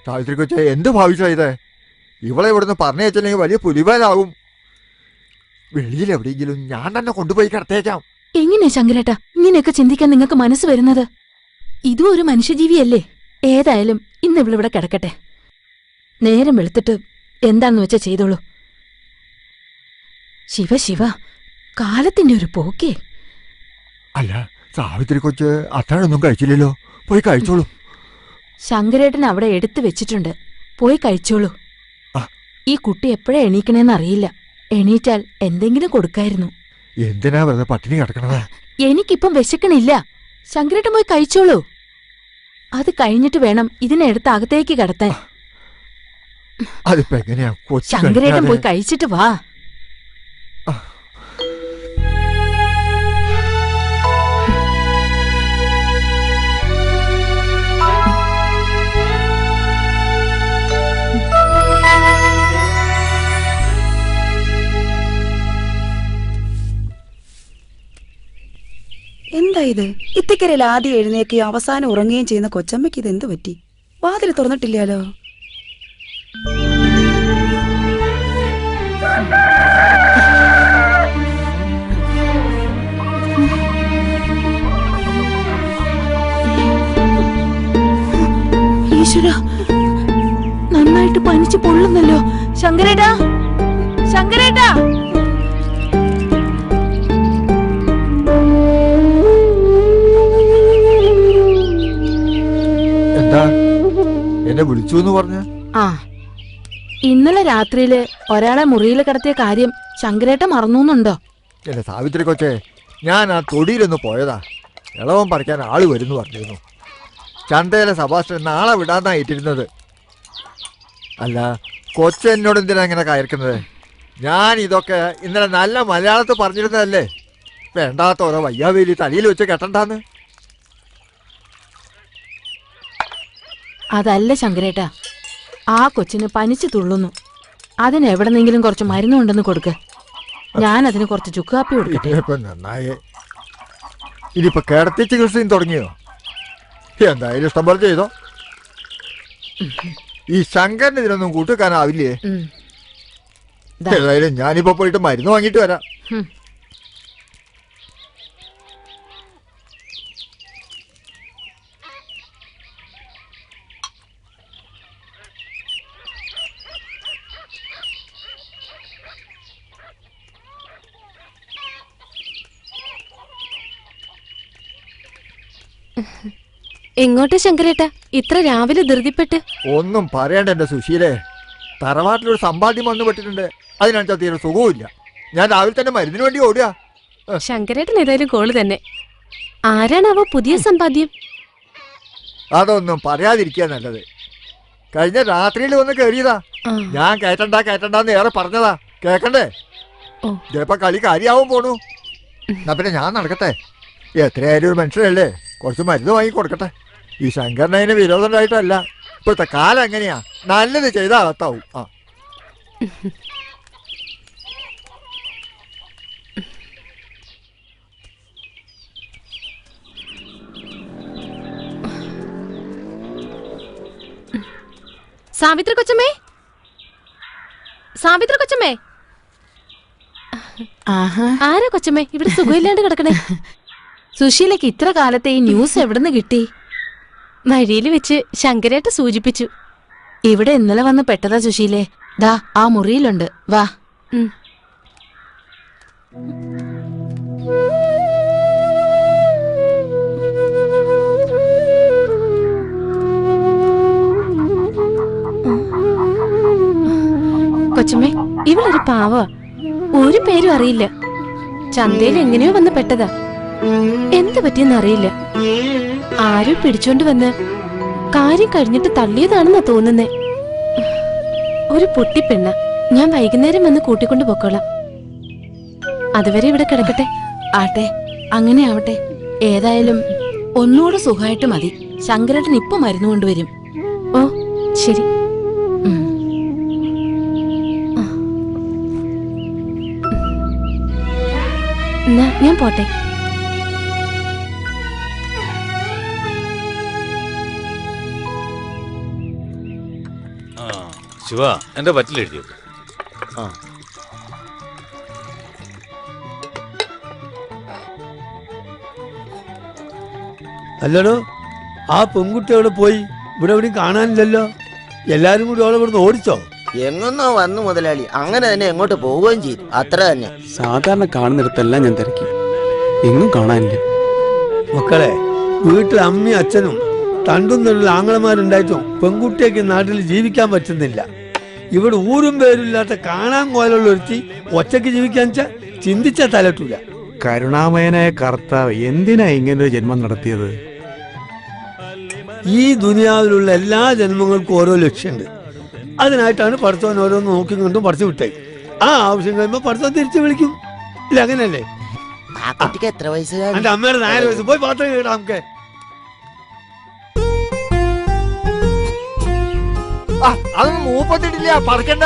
സാവിത്രി കൊച്ചെ, എന്ത് ഭാവിച്ചാ ഇത്? ഇവളെ ഇവിടുന്ന് പറഞ്ഞയച്ചില്ലെങ്കിൽ വലിയ പുലിവാലാവും. വെളിയിൽ എവിടെയെങ്കിലും ഞാൻ തന്നെ കൊണ്ടുപോയി കിടത്തേക്കാം. എങ്ങനെയാ ശങ്കരേട്ടാ ഇങ്ങനെയൊക്കെ ചിന്തിക്കാൻ നിങ്ങൾക്ക് മനസ്സ് വരുന്നത്? ഇതും ഒരു മനുഷ്യജീവിയല്ലേ? ഏതായാലും ഇന്ന് ഇവളിവിടെ കിടക്കട്ടെ. നേരം വെളുത്തിട്ട് എന്താണെന്ന് വെച്ചാ ചെയ്തോളൂ. ശിവ ശിവ, കാലത്തിന്റെ ഒരു പോക്കേ. അല്ല, സാവിത്രി കൊച്ച് അത്താഴൊന്നും കഴിച്ചില്ലല്ലോ. പോയി കഴിച്ചോളൂ. ശങ്കരേട്ടൻ അവിടെ എടുത്തു വെച്ചിട്ടുണ്ട്, പോയി കഴിച്ചോളൂ. ഈ കുട്ടി എപ്പോഴാ എണീക്കണേന്ന് അറിയില്ല. എണീറ്റാൽ എന്തെങ്കിലും കൊടുക്കായിരുന്നു. എന്തിനാ വെറുതെ പട്ടിണി കിടക്കണത്? എനിക്കിപ്പം വിശക്കണില്ല. ശങ്കരേട്ടൻ പോയി കഴിച്ചോളൂ. അത് കഴിഞ്ഞിട്ട് വേണം ഇതിനെ എടുത്ത് അകത്തേക്ക് കിടത്താൻ. അതിപ്പോ എങ്ങനെയാ? ശങ്കരേട്ടൻ പോയി കഴിച്ചിട്ട് വാ. എന്താ ഇത്? ഇത്തിക്കരയിൽ ആദ്യം എഴുന്നേക്കുകയും അവസാനം ഉറങ്ങുകയും ചെയ്യുന്ന കൊച്ചമ്മയ്ക്ക് ഇത് എന്ത് പറ്റി? വാതിൽ തുറന്നിട്ടില്ലാലോ. ഈശ്വര, നന്നായിട്ട് പനിച്ച് പൊള്ളുന്നല്ലോ. ശങ്കരേട്ടാ, ശങ്കരേട്ടാ. എന്താ എന്നെ വിളിച്ചു എന്ന് പറഞ്ഞ? ആ, ഇന്നലെ രാത്രിയില് ഒരാളെ മുറിയിൽ കിടത്തിയ കാര്യം ശങ്കരേട്ട മറന്നുണ്ടോ? എന്റെ സാവിത്രി കൊച്ചേ, ഞാൻ ആ തൊടിയിലൊന്ന് പോയതാ. ഇളവൻ പറിക്കാൻ ആള് വരുന്നു പറഞ്ഞിരുന്നു. ചന്തയിലെ സഭാഷണൻ നാളെ വിടാന്നാ ഏറ്റിരുന്നത്. അല്ല, കൊച്ച എന്നോട് എന്തിനാ ഇങ്ങനെ കയർക്കുന്നത്? ഞാൻ ഇതൊക്കെ ഇന്നലെ നല്ല മലയാളത്തിൽ പറഞ്ഞിരുന്നതല്ലേ. വേണ്ടാത്ത ഓരോ വയ്യാവേലി തലയിൽ വെച്ച് കെട്ടണ്ടാന്ന്. അതല്ല ശങ്കരേട്ട, ആ കൊച്ചിന് പനിച്ചു തുള്ളുന്നു. അതിന് എവിടെന്നെങ്കിലും കുറച്ച് മരുന്നുണ്ടെന്ന് കൊടുക്ക. ഞാൻ അതിന് കുറച്ച് ചുക്കാപ്പി കൊടുക്കട്ടെ. ഇപ്പൊ നന്നായേ. ഇനിയിപ്പൊ കിടത്തി ചികിത്സയും തുടങ്ങിയോ? എന്തായാലും ഇഷ്ടം പോലെ ചെയ്തോ. ഈ ശങ്കരന് ഇതിനൊന്നും കൂട്ടുവെക്കാനാവില്ലേ? ഏതായാലും ഞാനിപ്പോ പോയിട്ട് മരുന്ന് വാങ്ങിട്ട് വരാം. എങ്ങോട്ട് ശങ്കരേട്ട ഇത്ര രാവിലെ ധൃതിപ്പെട്ട്? ഒന്നും പറയണ്ട എന്റെ സുശീലേ. തറവാട്ടിലൊരു സമ്പാദ്യം വന്നു പെട്ടിട്ടുണ്ട്. അതിനനുസരിച്ച് തീരെ സുഖവുമില്ല. ഞാൻ രാവിലെ തന്നെ മരുന്നിന് വേണ്ടി ഓടുക. ശങ്കരേട്ടൻ ഏതായാലും കോള് തന്നെ. ആരാണാവോ പുതിയ സമ്പാദ്യം? അതൊന്നും പറയാതിരിക്കുക നല്ലത്. കഴിഞ്ഞ രാത്രിയിൽ വന്ന് കയറിയതാ. ഞാൻ കയറ്റണ്ടെന്ന് ഏറെ പറഞ്ഞതാ. കേക്കണ്ടേ? ചിലപ്പോ കളി കാര്യാവും പോണു. എന്നാ പിന്നെ ഞാൻ നടക്കട്ടെ. എത്രയായാലും ഒരു മനുഷ്യരല്ലേ, കുറച്ച് മരുന്ന് വാങ്ങി കൊടുക്കട്ടെ. ഈ ശങ്കരനതിന് വിരോധം ഉണ്ടായിട്ടല്ല. ഇപ്പോഴത്തെ കാലം എങ്ങനെയാ, നല്ലത് ചെയ്താൽ അകത്താവും. ആ, സാവിത്രി കൊച്ചമ്മേ, സാവിത്രി കൊച്ചമ്മേ. ആരാ കൊച്ചമ്മേ ഇവിടെ സുഖമില്ലാണ്ട് കിടക്കണേ? സുശീലക്ക് ഇത്ര കാലത്തെ ഈ ന്യൂസ് എവിടുന്ന് കിട്ടി? വഴിയിൽ വെച്ച് ശങ്കരേട്ട സൂചിപ്പിച്ചു. ഇവിടെ ഇന്നലെ വന്ന് പെട്ടതാ സുശീലേ. ദാ ആ മുറിയിലുണ്ട്, വാ. കൊച്ചമ്മേ, ഇവളൊരു പാവ. ഒരു പേരും അറിയില്ല. ചന്തയിൽ എങ്ങനെയോ വന്ന് പെട്ടതാ. എന്ത് പറ്റിയെന്ന് അറിയില്ല. ആരോ പിടിച്ചോണ്ട് വന്ന് കാര്യം കഴിഞ്ഞിട്ട് തള്ളിയതാണെന്നാ തോന്നുന്നേ. ഒരു പൊട്ടിപ്പെണ്ണ. ഞാൻ വൈകുന്നേരം വന്ന് കൂട്ടിക്കൊണ്ട് പൊക്കോളാം. അതുവരെ ഇവിടെ കിടക്കട്ടെ. ആട്ടെ, അങ്ങനെ ആവട്ടെ. ഏതായാലും ഒന്നുകൂടെ സുഖമായിട്ട് മതി. ശങ്കരേട്ടൻ ഇപ്പൊ മരുന്ന് കൊണ്ടുവരും. ഓ ശരി. എന്നാ ഞാൻ പോട്ടെ. ശിവ, എന്റെ പറ്റിലെഴുതിയോ? അല്ലടോ, ആ പെൺകുട്ടി അവിടെ പോയി? ഇവിടെ എവിടെയും കാണാനില്ലല്ലോ. എല്ലാരും കൂടി അവളെ ഇവിടുന്ന് ഓടിച്ചോ? എങ്ങൊന്നോ വന്നു മുതലാളി. അങ്ങനെ തന്നെ എങ്ങോട്ട് പോവുകയും ചെയ്തു. അത്ര തന്നെ. സാധാരണ കാണുന്നിടത്തെല്ലാം ഞാൻ തിരക്കി, എങ്ങും കാണാനില്ല. മക്കളെ, വീട്ടിൽ അമ്മയും അച്ഛനും തണ്ടും തൊഴിൽ ആങ്ങളമാരുണ്ടായിട്ടും പെൺകുട്ടിയൊക്കെ നാട്ടിൽ ജീവിക്കാൻ പറ്റുന്നില്ല. ഇവിടെ ഊരും പേരില്ലാത്ത കാണാൻ കോലുള്ള ഒരുത്തി ഒറ്റയ്ക്ക് ജീവിക്കാൻ ചിന്തിച്ചാൽ തലട്ടൂല. കരുണാമയനായ കർത്താവ് എന്തിനാ ഇങ്ങനൊരു ജന്മം നടത്തിയത്? ഈ ദുനിയാവിലുള്ള എല്ലാ ജന്മങ്ങൾക്കും ഓരോ ലക്ഷ്യമുണ്ട്. അതിനായിട്ടാണ് പഠിത്തവൻ ഓരോന്ന് നോക്കി കൊണ്ടും പഠിച്ചു വിട്ടേ. ആ ആവശ്യം കഴിയുമ്പോ പഠിത്തം തിരിച്ചു വിളിക്കും. ഇല്ല, അങ്ങനല്ലേ? എത്ര വയസ്സ്? എന്റെ അമ്മയുടെ 4 വയസ്സ്. പോയി പാത്രം കേടാ നമുക്ക്. അതൊന്നും മൂപ്പത്തിട്ടില്ല, പറിക്കണ്ട.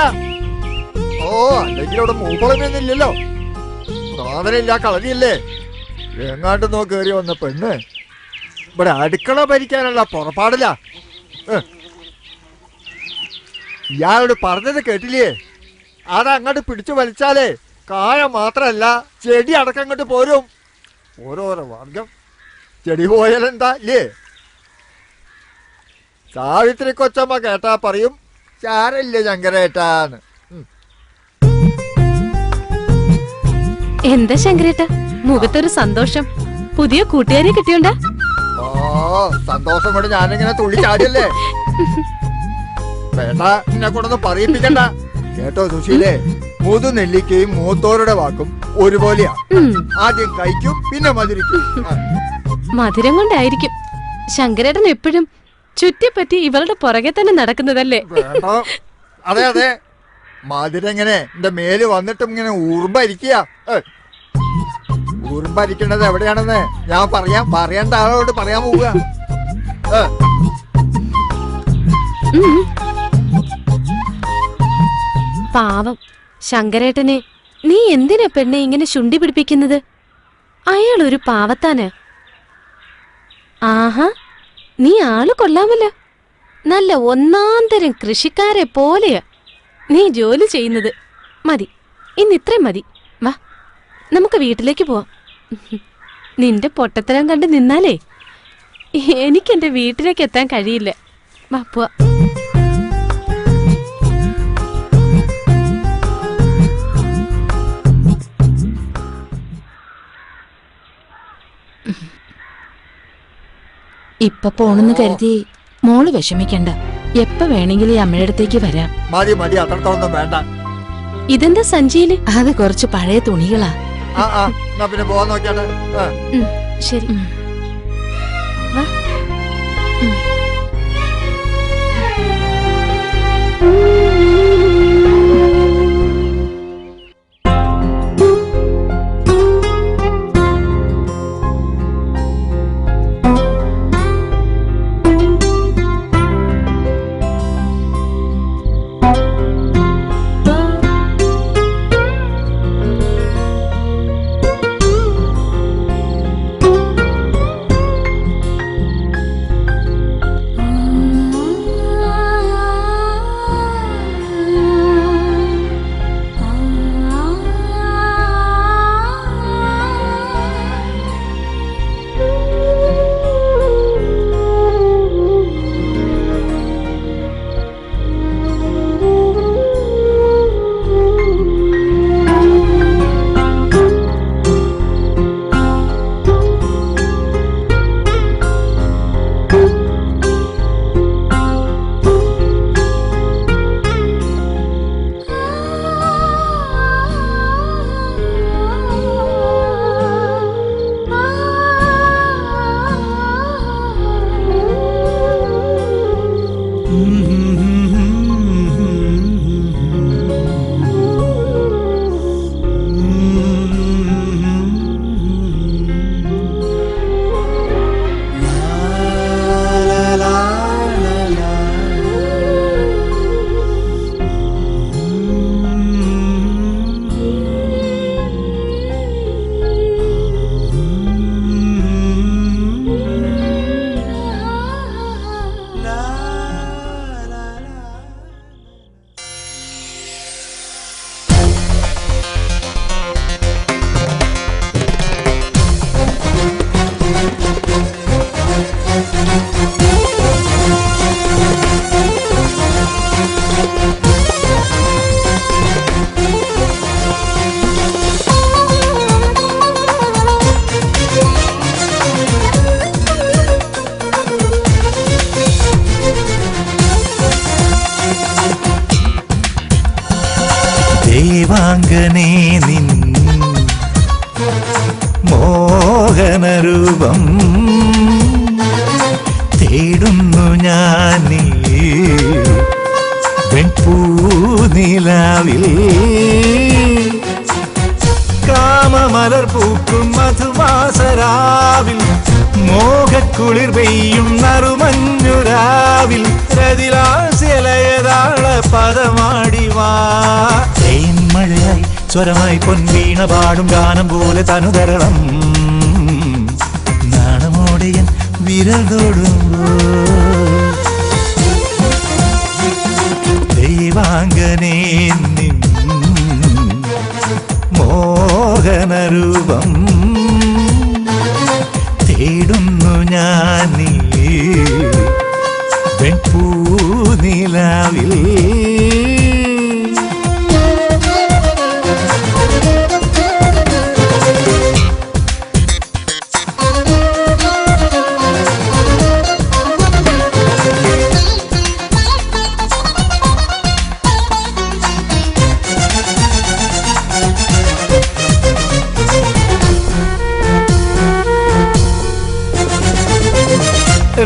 ഓ, അല്ലെങ്കിൽ അവിടെ മൂപ്പളമൊന്നും ഇല്ലല്ലോ. സാധനമില്ല, കളരിയല്ലേ. എങ്ങാണ്ട് നോക്കി കയറി വന്ന പെണ്ണ് ഇവിടെ അടുക്കള ഭരിക്കാനുള്ള പുറപ്പാടില്ല. ഇയാളോട് പറഞ്ഞത് കേട്ടില്ലേ? അതങ്ങോട്ട് പിടിച്ചു വലിച്ചാലേ കായ മാത്രല്ല ചെടി അടക്കം അങ്ങോട്ട് പോരും. ഓരോരോ വർഗം. ചെടി പോയാലെന്താ ഇല്ലേ? സാവിത്രി കൊച്ചമ്മ കേട്ടാ പറയും ചാരല്ലേ ശങ്കരേട്ടാന്ന്. എന്താ ശങ്കരേട്ട മുഖത്തൊരു സന്തോഷം? പുതിയ കൂട്ടുകാരെ കിട്ടിയോണ്ടാ? ഓ സന്തോഷം കൊണ്ട് ഞാനിങ്ങനെ തുള്ളി ചാടിയല്ലേ. വേണ്ട എന്നെ കൊണ്ടൊന്ന് പറയിപ്പിക്കണ്ട കേട്ടോ സുശീലേ. മൂതു നെല്ലിക്കയും മൂത്തോരുടെ വാക്കും ഒരുപോലെയാ. ആദ്യം കഴിക്കും പിന്നെ മധുരിക്കും. മധുരം കൊണ്ടായിരിക്കും ശങ്കരേട്ടൻ എപ്പോഴും ചുറ്റിപ്പറ്റി ഇവളുടെ പുറകെ തന്നെ നടക്കുന്നതല്ലേ? അതെ അതെ, മധുരം ഇങ്ങനെ എന്റെ മേല് വന്നിട്ടും ഇങ്ങനെ ഊർബരിക്കുക. ഊർബരിക്കണത് എവിടെയാണെന്ന് ഞാൻ പറയേണ്ട ആളോട് പറയാൻ പോവുക. പാവം ശങ്കരേട്ടനെ നീ എന്തിനാ പെണ്ണെ ഇങ്ങനെ ശുണ്ടി പിടിപ്പിക്കുന്നത്? അയാൾ ഒരു പാവത്താന്. ആഹാ, നീ ആള് കൊള്ളാമല്ലോ. നല്ല ഒന്നാന്തരം കൃഷിക്കാരെ പോലെയാ നീ ജോലി ചെയ്യുന്നത്. മതി, ഇന്ന് ഇത്രയും മതി. വാ നമുക്ക് വീട്ടിലേക്ക് പോവാം. നിന്റെ പൊട്ടത്തരം കണ്ട് നിന്നാലേ എനിക്കെന്റെ വീട്ടിലേക്ക് എത്താൻ കഴിയില്ല. വാ പോവാ. ഇപ്പൊ പോണെന്ന് കരുതി മോള് വിഷമിക്കണ്ട. എപ്പ വേണമെങ്കിലും ഈ അമ്മയുടെ അടുത്തേക്ക് വരാം. മതി മതി, അത്രത്തോളം വേണ്ട. ഇതെന്താ സഞ്ചിയില്? അത് കുറച്ച് പഴയ തുണികളാ. പിന്നെ പോവാൻ നോക്കിയാട്ടെ. ശരി. ദേവാംഗനേ നിൻ മോഹനരൂപം തേടുന്നു ഞാൻ വെൺപൂനിലാവിൽ കാമമലർ പൂക്കും മധുമാസരാവിൽ മോഹക്കുളിർ പെയ്യും നറുമഞ്ഞുരാവിൽ രതിലാസ്യലയതാള പദമാടിവാ തേന്മഴയായി സ്വരമായി പൊൻവീണ പാടും ഗാനം പോലെ തനുതരണം നാണമോടെയൻ വിരൽ തൊടുമ്പോൾ ദൈവാംഗനേ നിൻ മോഹനരൂപം തേടുന്നു ഞാൻ നീ വെൺപൂനിലാവിൽ.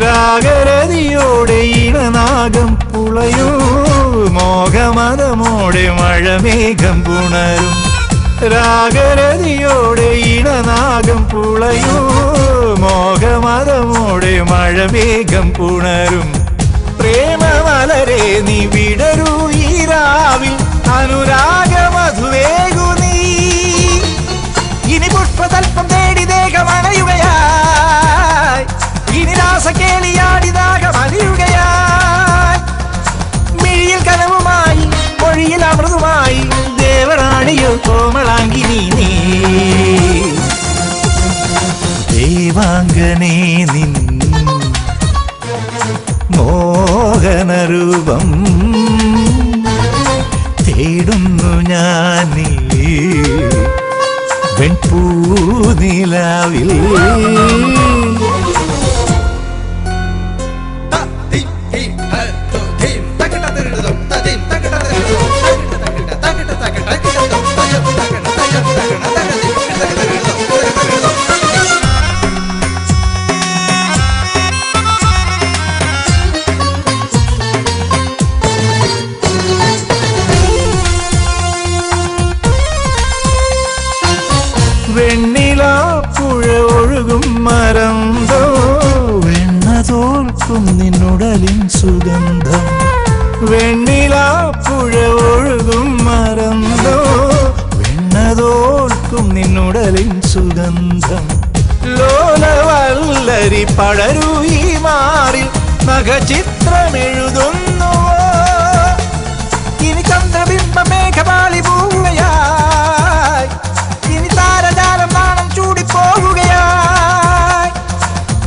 രാഗരതിയോടെ ഇണനാഗം പുളയൂ മോഹമതമോടെ മഴമേഘം പുണരും. രാഗരതിയോടെ ഇണനാഗം പുളയൂ മോഹമതമോടെ മഴമേഘം പുണരും. പ്രേമമലരെ നീ വിടരൂ ഈ രാവിൽ അനുരാഗമധുവേകു നീ. ഇനി പുഷ്പതൽപ്പം തേടി ദേഹമണയുകയായി, ഇനി രാസകേളിയാടിതാകമലിയുകയായി. മിഴിയിൽ കനവുമായി മൊഴിയിൽ അമൃതുമായി ദേവറാണിയോ കോമളാങ്കിനി നീ. ദേവാംഗനേ നിൻ മോഹനരൂപം തേടുന്നു ഞാൻ നീ വെൺപൂനിലാവിൽ. വെണ്ണിലാപ്പുഴ ഒഴുകും മരന്തോ വെണ്ണ തോൽക്കും നിന്നുടലിൻ സുഗന്ധം. വെണ്ണിലാപ്പുഴ ഒഴുകും മരന്തോ വെണ്ണ തോൽക്കും നിന്നുടലിൻ സുഗന്ധം. ലോലവല്ലരി പടരൂ ഈ മാറിൽ നഖചിത്രമെഴുതുന്നു. ഇനി ചന്ദ്രബിംബ മേഘപാളി പോവുകയായി, ഇനി താരജാലം നാണം ചൂടിപ്പോവുകയായി.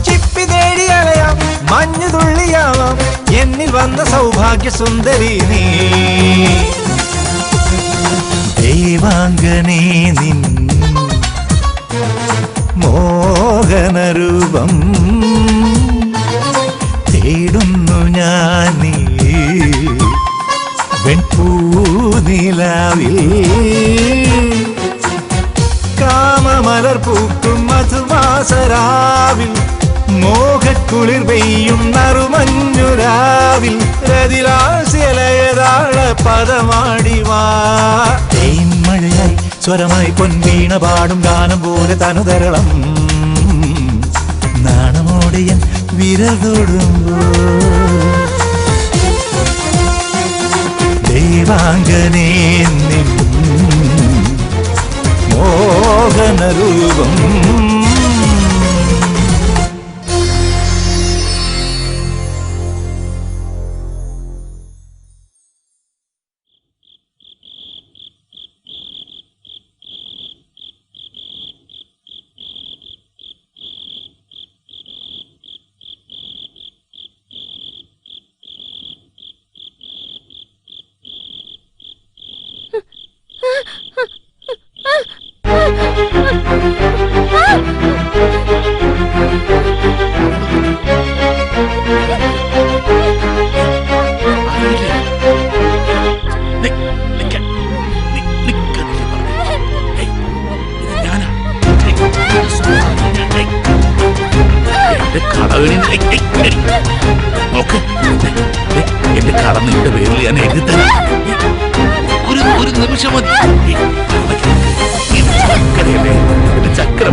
ചിപ്പി തേടിയലയാം മഞ്ഞു തുള്ളിയാവാം എന്നിൽ വന്ന സൗഭാഗ്യ സുന്ദരി നീ. ദേവാംഗനേ നിൻ മോഹനരൂപം തേടുന്നു ഞാൻ നീ വെൺപൂനിലാവിൽ. കാമമലർ പൂക്കും മധുമാസരാവിൽ മോഹക്കുളിർ പെയ്യും നറുമഞ്ഞുരാവിൽ രതിരാശിലയതാള പദമാടിവാ. തേന്മഴയായി സ്വരമായി പൊൻവീണ പാടും ഗാനം പോലെ തനുതരളം നാണമോടെയൻ വിരൽ തൊടുമ്പോൾ ദേവാംഗനേ നിൻ മോഹനരൂപം. എന്റെ കട നിന്റെ പേരിൽ ഞാൻ എഴുതി തരാം. ഒരു നിമിഷം മതി. ചക്കരയല്ലേ എന്റെ ചക്കര.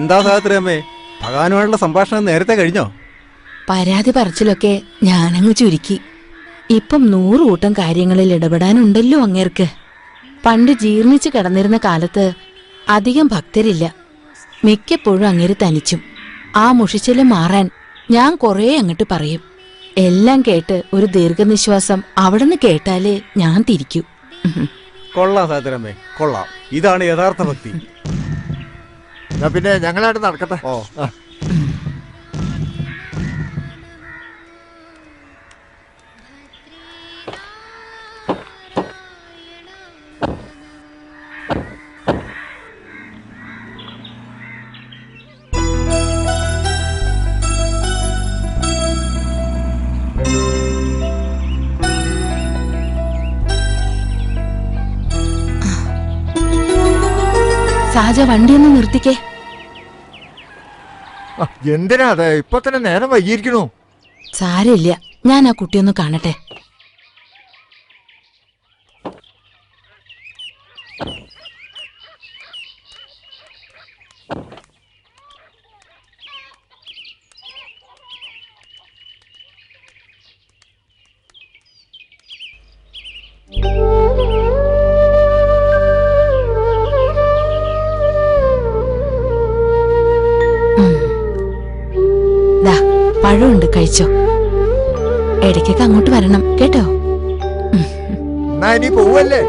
എന്താ സാഹചര്യമേ, ഭഗവാനുമായുള്ള സംഭാഷണം നേരത്തെ കഴിഞ്ഞോ? പരാതി പറച്ചിലൊക്കെ ഞാനങ്ങ് ചുരുക്കി. ഇപ്പം 100 കൂട്ടം കാര്യങ്ങളിൽ ഇടപെടാനുണ്ടല്ലോ അങ്ങേർക്ക്. പണ്ട് ജീർണിച്ച് കിടന്നിരുന്ന കാലത്ത് അധികം ഭക്തരില്ല. മിക്കപ്പോഴും അങ്ങേര് തനിച്ചും. ആ മുഷിച്ചലും മാറാൻ ഞാൻ കുറേ അങ്ങോട്ട് പറയും. എല്ലാം കേട്ട് ഒരു ദീർഘനിശ്വാസം അവിടുന്ന് കേട്ടാലേ ഞാൻ തിരിക്കൂ. കൊള്ളാം സാഹചര്യമേ, കൊള്ളാം. ഇതാണ് യഥാർത്ഥ ഭക്തി. പിന്നെ ഞങ്ങളായിട്ട് നടക്കട്ടെ. ഓ സാജ വണ്ടിയൊന്ന് നിർത്തിക്കേ. എന്തിനാ അതെ, ഇപ്പൊ തന്നെ നേരം വൈകിയിരിക്കണു. സാരമില്ല, ഞാൻ ആ കുട്ടിയൊന്ന് കാണട്ടെ. പഴമുണ്ട്, കഴിച്ചോ. ഇടയ്ക്കൊക്കെ അങ്ങോട്ട് വരണം കേട്ടോ. എന്നാ ഇനി പോവല്ലേ?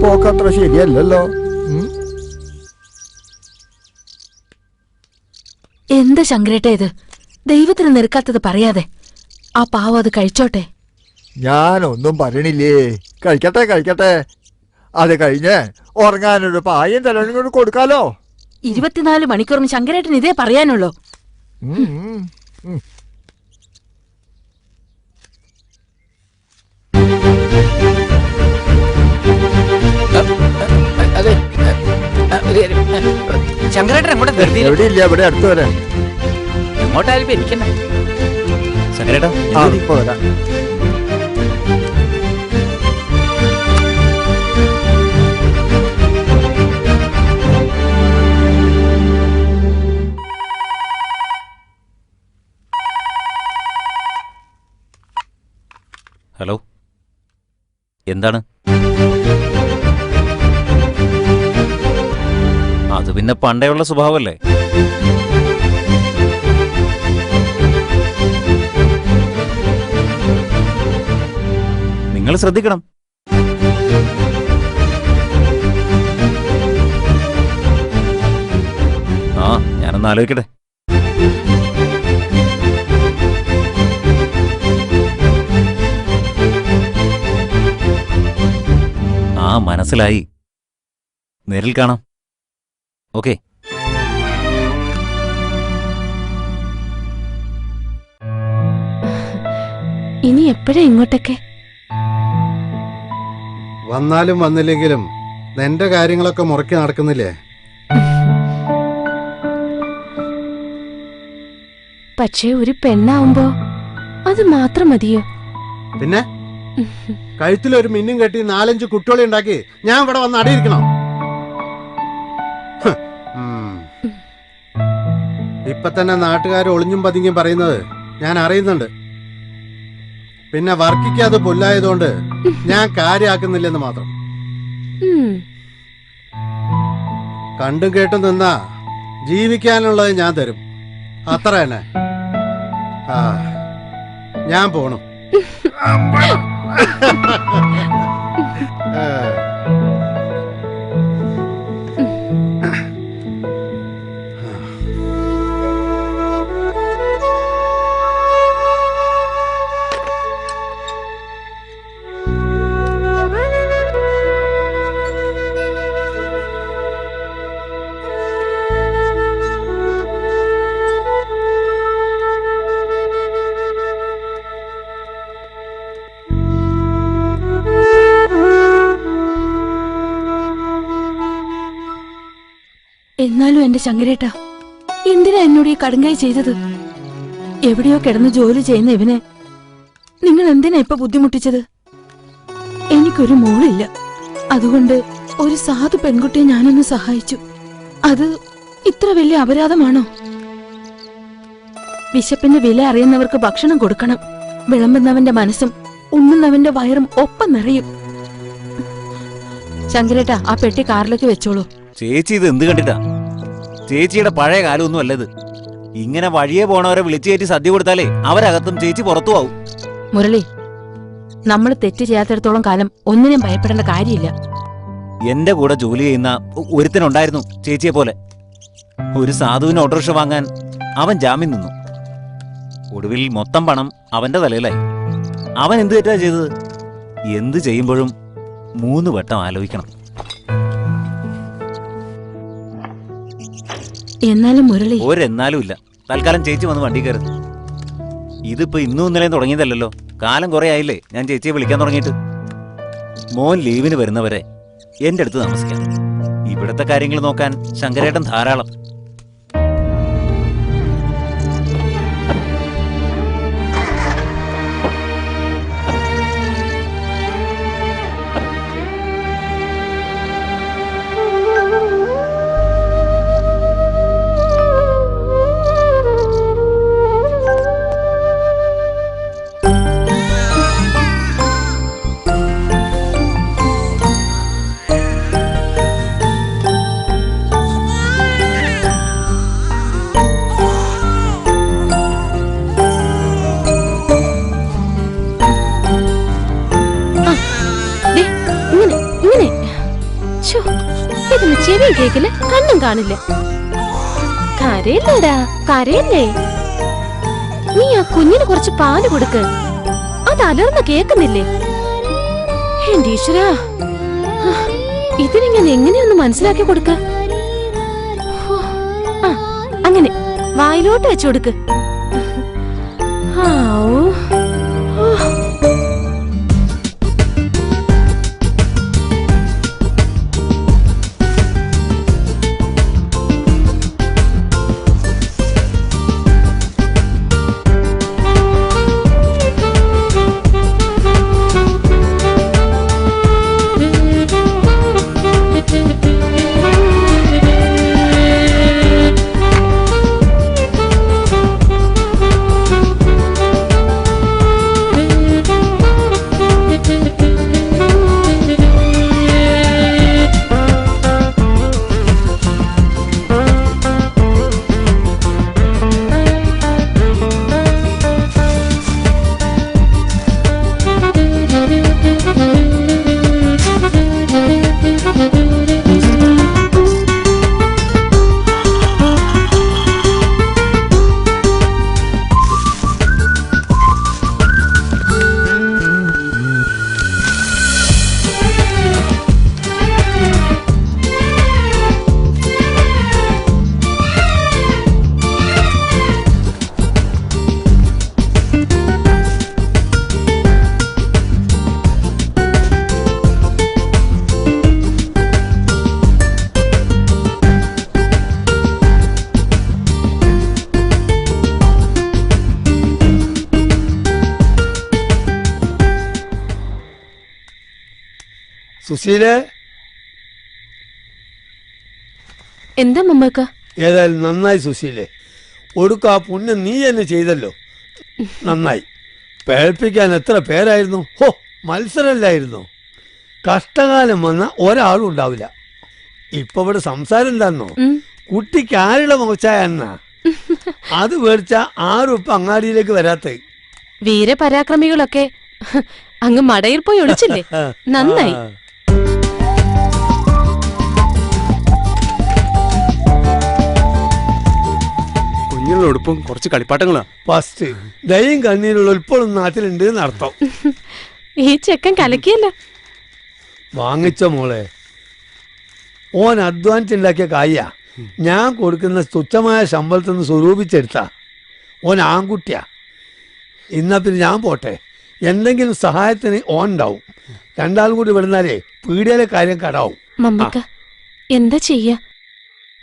പോക്കത്ര ശരിയല്ലല്ലോ. എന്താ ശങ്കരേട്ട ഇത്? ദൈവത്തിന് നിരക്കാത്തത് പറയാതെ ആ പാവം അത് കഴിച്ചോട്ടെ. ഞാനൊന്നും പറയണില്ലേ. കഴിക്കട്ടെ കഴിക്കട്ടെ. അത് കഴിഞ്ഞ് ഉറങ്ങാനൊരു പായും തലവനും കൂടി കൊടുക്കാലോ. 24 മണിക്കൂറും ശങ്കരേട്ടൻ ഇതേ പറയാനുള്ളൂ. ശങ്കരേട്ടൻ എങ്ങോട്ടാ എവിടെ ഇല്ല, ഇവിടെ അടുത്ത് വരാൻ. എങ്ങോട്ടായാലും എനിക്കണ്ട. ശങ്കരേട്ടാ ഇപ്പൊ വരാം. ഹലോ, എന്താണ്? അത് പിന്നെ പണ്ടേയുള്ള സ്വഭാവമല്ലേ. നിങ്ങൾ ശ്രദ്ധിക്കണം. ആ, ഞാനൊന്ന് ആലോചിക്കട്ടെ. ആ, മനസ്സിലായി. നേരിൽ കാണാം. ഓക്കെ. ഇനി എപ്പോഴാ ഇങ്ങോട്ടൊക്കെ? വന്നാലും വന്നില്ലെങ്കിലും നിന്റെ കാര്യങ്ങളൊക്കെ മുറക്കി നടക്കുന്നില്ലേ? പക്ഷേ ഒരു പെണ്ണാവുമ്പോ അത് മാത്രം മതിയോ? പിന്നെ കഴുത്തിലൊരു മിന്നും കെട്ടി 4-5 കുട്ടികളെ ഉണ്ടാക്കി ഞാൻ ഇവിടെ വന്ന് അടിയിരിക്കണം? ഇപ്പൊ തന്നെ നാട്ടുകാർ ഒളിഞ്ഞും പതുങ്ങിയും പറയുന്നത് ഞാൻ അറിയുന്നുണ്ട്. പിന്നെ വർക്കിക്ക് അത് പുല്ലായതുകൊണ്ട് ഞാൻ കാര്യാക്കുന്നില്ലെന്ന് മാത്രം. കണ്ടും കേട്ടും നിന്നാ ജീവിക്കാനുള്ളത് ഞാൻ തരും, അത്ര തന്നെ. ആ, ഞാൻ പോണു. എന്നാലും എന്റെ ശങ്കരേട്ട, എന്തിനാ എന്നോട് ഈ കടുങ്കായി ചെയ്തത്? എവിടെയോ കിടന്ന് ജോലി ചെയ്യുന്ന ഇവനെ നിങ്ങൾ എന്തിനാ ഇപ്പൊ ബുദ്ധിമുട്ടിച്ചത്? എനിക്കൊരു മോളില്ല, അതുകൊണ്ട് ഒരു സാധു പെൺകുട്ടിയെ ഞാനൊന്ന് സഹായിച്ചു. അത് ഇത്ര വലിയ അപരാധമാണോ? വിശപ്പിന്റെ വില അറിയുന്നവർക്ക് ഭക്ഷണം കൊടുക്കണം. വിളമ്പുന്നവന്റെ മനസ്സും ഉണ്ണുന്നവന്റെ വയറും ഒപ്പം നിറയും. ശങ്കരേട്ട, ആ പെട്ടി കാറിലേക്ക് വെച്ചോളൂ. ചേച്ചി ഇത് എന്ത് കണ്ടിട്ടാ? ചേച്ചിയുടെ പഴയ കാലമൊന്നും അല്ലത്. ഇങ്ങനെ വഴിയെ പോണവരെ വിളിച്ചു കയറ്റി സദ്യ കൊടുത്താലേ അവരകത്തും ചേച്ചി പുറത്തു ആവും. മുരളി, നമ്മൾ തെറ്റ് ചെയ്യാത്തിടത്തോളം കാലം ഒന്നിനും ഭയപ്പെടേണ്ട കാര്യമില്ല. എന്റെ കൂടെ ജോലി ചെയ്യുന്ന ഒരുത്തനുണ്ടായിരുന്നു ചേച്ചിയെ പോലെ. ഒരു സാധുവിന് ഓട്ടോറിക്ഷ വാങ്ങാൻ അവൻ ജാമ്യം നിന്നു. ഒടുവിൽ മൊത്തം പണം അവന്റെ തലയിലായി. അവൻ എന്ത് തെറ്റാ ചെയ്തത്? എന്ത് ചെയ്യുമ്പോഴും 3 വട്ടം ആലോചിക്കണം. എന്നാലും മുരളി, ഒരെന്നാലും ഇല്ല. തൽക്കാലം ചേച്ചി വന്ന് വണ്ടി കയറും. ഇതിപ്പോ ഇന്നും ഇന്നലെയും തുടങ്ങിയതല്ലോ. കാലം കുറെ ആയില്ലേ ഞാൻ ചേച്ചിയെ വിളിക്കാൻ തുടങ്ങിയിട്ട്. മോൻ ലീവിന് വരുന്നവരെ എന്റെ അടുത്ത് താമസിക്കാം. ഇവിടുത്തെ കാര്യങ്ങൾ നോക്കാൻ ശങ്കരേട്ടൻ ധാരാളം. ചെവിയും കേക്കില്ല, കണ്ണും കാണില്ല. കരയില്ലടാ, കരയല്ലേ. നീ ആ കുഞ്ഞിന് കുറച്ച് പാല് കൊടുക്ക്. അത് അലർന്ന കേക്കുന്നില്ലേ? എന്റെ ഈശ്വരാ, ഇതിനിങ്ങനെ എങ്ങനെയൊന്ന് മനസ്സിലാക്കി കൊടുക്ക. അങ്ങനെ വായിലോട്ട് വെച്ചു കൊടുക്ക്. സുശീലേ, എന്താ മമ്മക്ക? ഏതായാലും നന്നായി സുശീലേ. ഒടുക്ക ആ പുണ്യം നീ തന്നെ ചെയ്തല്ലോ, നന്നായി. പേഴ്പ്പിക്കാൻ എത്ര പേരായിരുന്നു. ഹോ, മത്സരമല്ലായിരുന്നു. കഷ്ടകാലം വന്ന ഒരാളും ഉണ്ടാവില്ല. ഇപ്പൊ ഇവിടെ സംസാരം എന്താന്നോ, കുട്ടിക്ക് ആരുടെ മുഖച്ചായ എന്നാ അത് മേടിച്ച ആരും ഇപ്പൊ അങ്ങാടിയിലേക്ക് വരാത്ത. വീരപരാക്രമികളൊക്കെ അങ്ങ് മടയിൽ പോയി ഒളിച്ചില്ലേ? നന്നായി. കുഞ്ഞുള്ള ഉടുപ്പും കുറച്ച് കളിപ്പാട്ടങ്ങളാ. ഫസ്റ്റ് ദയും കണ്ണീരുള്ള ഇപ്പോഴും നാട്ടിലുണ്ട് നടത്തം. ഈ ചെക്കൻ കലക്കിയല്ല. വാങ്ങിച്ച മോളെ, ഓൻ അധ്വാനിച്ചുണ്ടാക്കിയ കായ ഞാൻ കൊടുക്കുന്ന തുച്ഛമായ ശമ്പളത്തിൽ നിന്ന് സ്വരൂപിച്ചെടുത്താ. ഓൻ ആൺകുട്ടിയാ. ഇന്നാ പിന്നെ ഞാൻ പോട്ടെ, എന്തെങ്കിലും സഹായത്തിന് ഓൻ ഉണ്ടാവും. രണ്ടാളും കൂടി വിടുന്നാലേ പീടിയയിലെ കാര്യം കടാവും. മമ്മക്ക, എന്താ ചെയ്യാ?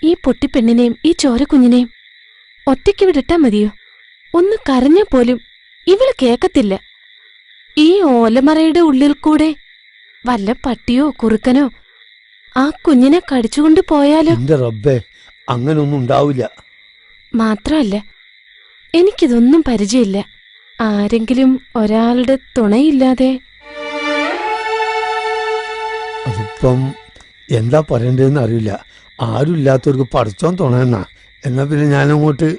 ഈ പൊട്ടിപ്പെണ്ണിനെയും ഈ ചോര കുഞ്ഞിനെയും ഒറ്റയ്ക്ക് വിടട്ടാ മതിയോ? ഒന്ന് കരഞ്ഞ പോലും ഇവള് കേക്കത്തില്ല. ഈ ഓലമറയുടെ ഉള്ളിൽ കൂടെ വല്ല പട്ടിയോ കുറുക്കനോ ആ കുഞ്ഞിനെ കടിച്ചുകൊണ്ട് പോയാലോ? എന്റെ റബ്ബേ, അങ്ങനൊന്നും ഉണ്ടാവില്ല. മാത്രമല്ല, എനിക്കിതൊന്നും പരിചയമില്ല. ആരെങ്കിലും ഒരാളുടെ തുണയില്ലാതെ. അതിപ്പം എന്താ പറയണ്ടതെന്ന് അറിയില്ല. ആരും ഇല്ലാത്തവർക്ക് പഠിച്ചോൻ തുണയെന്നാ. എന്നാ പിന്നെ ഞാനങ്ങോട്ട്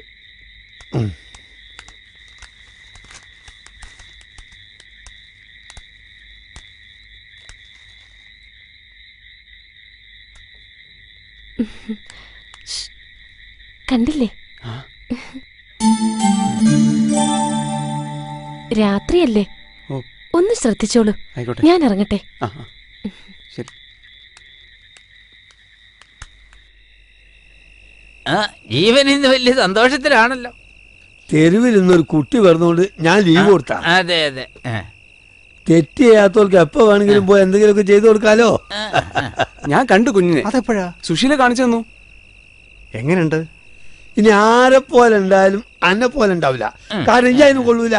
കണ്ടില്ലേ? രാത്രിയല്ലേ, ഒന്ന് ശ്രദ്ധിച്ചോളൂ. ഞാൻ ഇറങ്ങട്ടെ. ശരി. ജീവൻ ഇന്ന് വലിയ സന്തോഷത്തിലാണല്ലോ. തെരുവിൽ ഇന്നൊരു കുട്ടി വരുന്നോണ്ട് ഞാൻ ലീവ് കൊടുത്താ. അതെ അതെ, തെറ്റ് ചെയ്യാത്തവർക്ക് എപ്പോ വേണമെങ്കിലും പോയി എന്തെങ്കിലുമൊക്കെ ചെയ്തു കൊടുക്കാലോ. ഞാൻ കണ്ടു കുഞ്ഞിനെ. അതെപ്പോഴാ? സുശീല കാണിച്ചു തന്നു. എങ്ങനെയുണ്ട്? ഇനി ആരെ പോലെ ഉണ്ടായാലും അന്നെ പോലെ ഉണ്ടാവില്ല. കാരണം ഇനി അതിന് കൊള്ളൂല.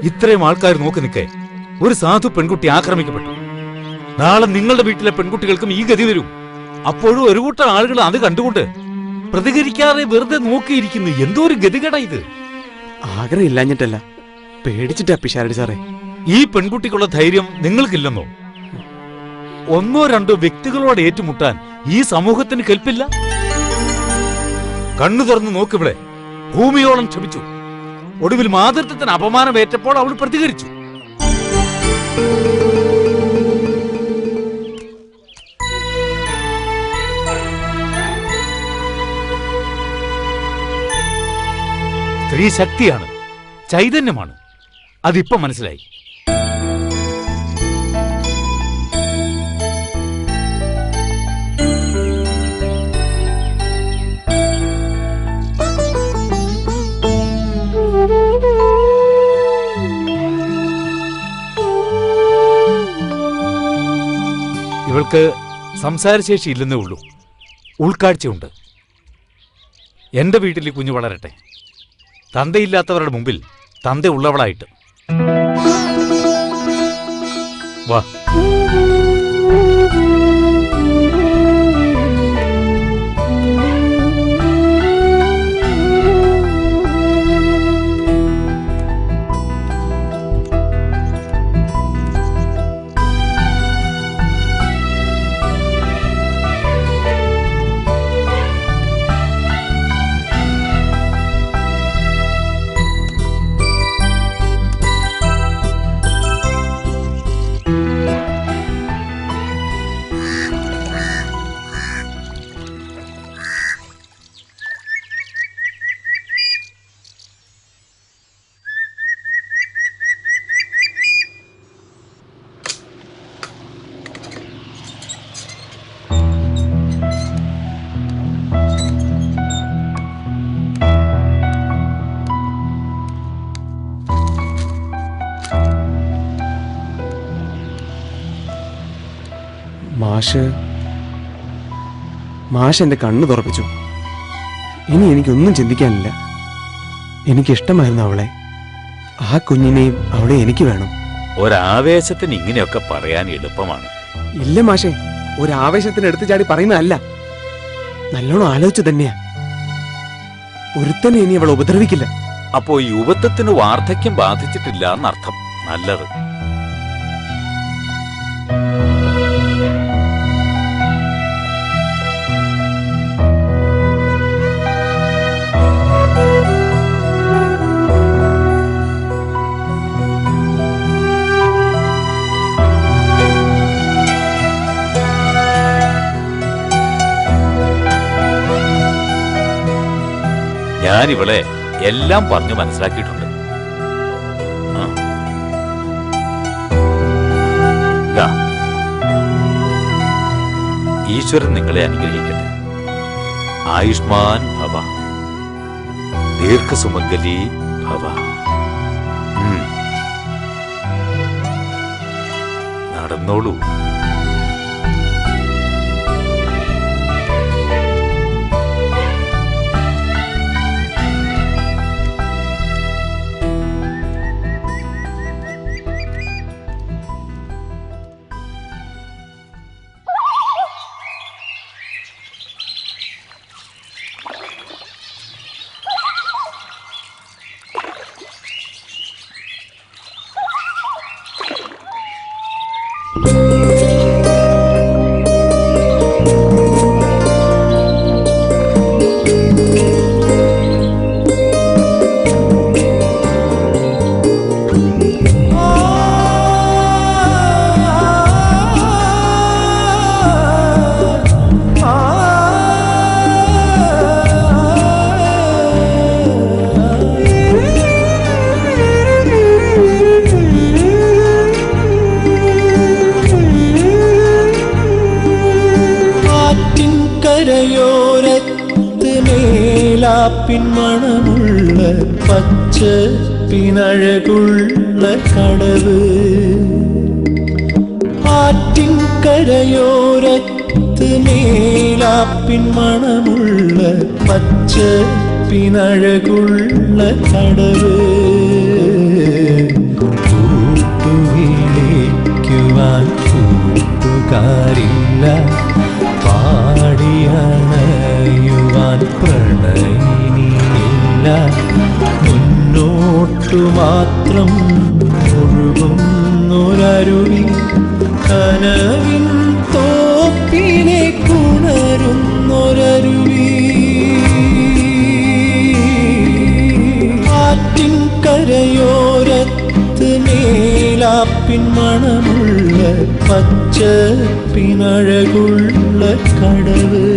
ഇത്രയും ആൾക്കാർ നോക്കി നിൽക്കേ ഒരു സാധു പെൺകുട്ടി ആക്രമിക്കപ്പെട്ടു. നാളെ നിങ്ങളുടെ വീട്ടിലെ പെൺകുട്ടികൾക്കും ഈ ഗതി വരും. അപ്പോഴും ഒരു കൂട്ടം ആളുകൾ അത് കണ്ടുകൊണ്ട് പ്രതികരിക്കാതെ വെറുതെ നോക്കിയിരിക്കുന്നു. എന്തോ ഒരു ഗതികേടാ ഇത്. ആഗ്രഹം ഇല്ലാഞ്ഞിട്ടല്ല, പേടിച്ചിട്ടാ പിഷാരടി സാറേ. ഈ പെൺകുട്ടിക്കുള്ള ധൈര്യം നിങ്ങൾക്കില്ലെന്നോ? ഒന്നോ രണ്ടോ വ്യക്തികളോട് ഏറ്റുമുട്ടാൻ ഈ സമൂഹത്തിന് കെൽപ്പില്ല. കണ്ണു തുറന്ന് നോക്കിവിടെ ഭൂമിയോളം ക്ഷമിച്ചു. ഒടുവിൽ മാതൃത്വത്തിന് അപമാനമേറ്റപ്പോൾ അവൾ പ്രതികരിച്ചു. സ്ത്രീ ശക്തിയാണ്, ചൈതന്യമാണ്. അതിപ്പം മനസ്സിലായി. ഇവൾക്ക് സംസാരശേഷി ഇല്ലെന്നേ ഉള്ളൂ, ഉൾക്കാഴ്ചയുണ്ട്. എന്റെ വീട്ടിൽ ഈ കുഞ്ഞു വളരട്ടെ, തന്തയില്ലാത്തവരുടെ മുമ്പിൽ തന്തയുള്ളവളായിട്ട്. വാ. മാഷ് എന്റെ കണ്ണ് തുറപ്പിച്ചു. ഇനി എനിക്കൊന്നും ചിന്തിക്കാനില്ല. എനിക്കിഷ്ടമായിരുന്നു അവളെ. ആ കുഞ്ഞിനെയും അവളെ എനിക്ക് വേണം. ഒരാവേശത്തിന് ഇങ്ങനെയൊക്കെ പറയാൻ എളുപ്പമാണ്. ഇല്ല മാഷെ, ഒരാവേശത്തിന് എടുത്തു ചാടി പറയുന്നതല്ല, നല്ലോണം ആലോചിച്ചു തന്നെയാ. ഒരുത്തനെ ഇനി അവൾ ഉപദ്രവിക്കില്ല. അപ്പോ യുവത്വത്തിന് വാർദ്ധക്യം ബാധിച്ചിട്ടില്ല എന്നർത്ഥം. നല്ലത്. ഞാനിവളെ എല്ലാം പറഞ്ഞു മനസ്സിലാക്കിയിട്ടുണ്ട്. ഈശ്വരൻ നിങ്ങളെ അനുഗ്രഹിക്കട്ടെ. ആയുഷ്മാൻ ഭവ, ദീർഘസുമംഗലി ഭവ. നടന്നോളൂ. പിൻമണമുള്ള പച്ച പിനഴകുള്ള കടവ്, ആറ്റിൻ കരയോരത്ത് മേലാപ്പിൻമണമുള്ള പച്ച പിനഴകുള്ള കടവ്. കേൾക്കാറില്ല, പാടിയണയുവാൻ പ്രണയിനിയില്ല. മുന്നോട്ടു മാത്രം ഒഴുകുന്നൊരരുവി, കനവിൻ തോപ്പിനെ കുണരുന്നൊരരുവി. ആറ്റിൻ കരയോരത്ത് മേലാപ്പിൻ മണമുള്ള പച്ചപ്പിനഴകുള്ള കടവ്,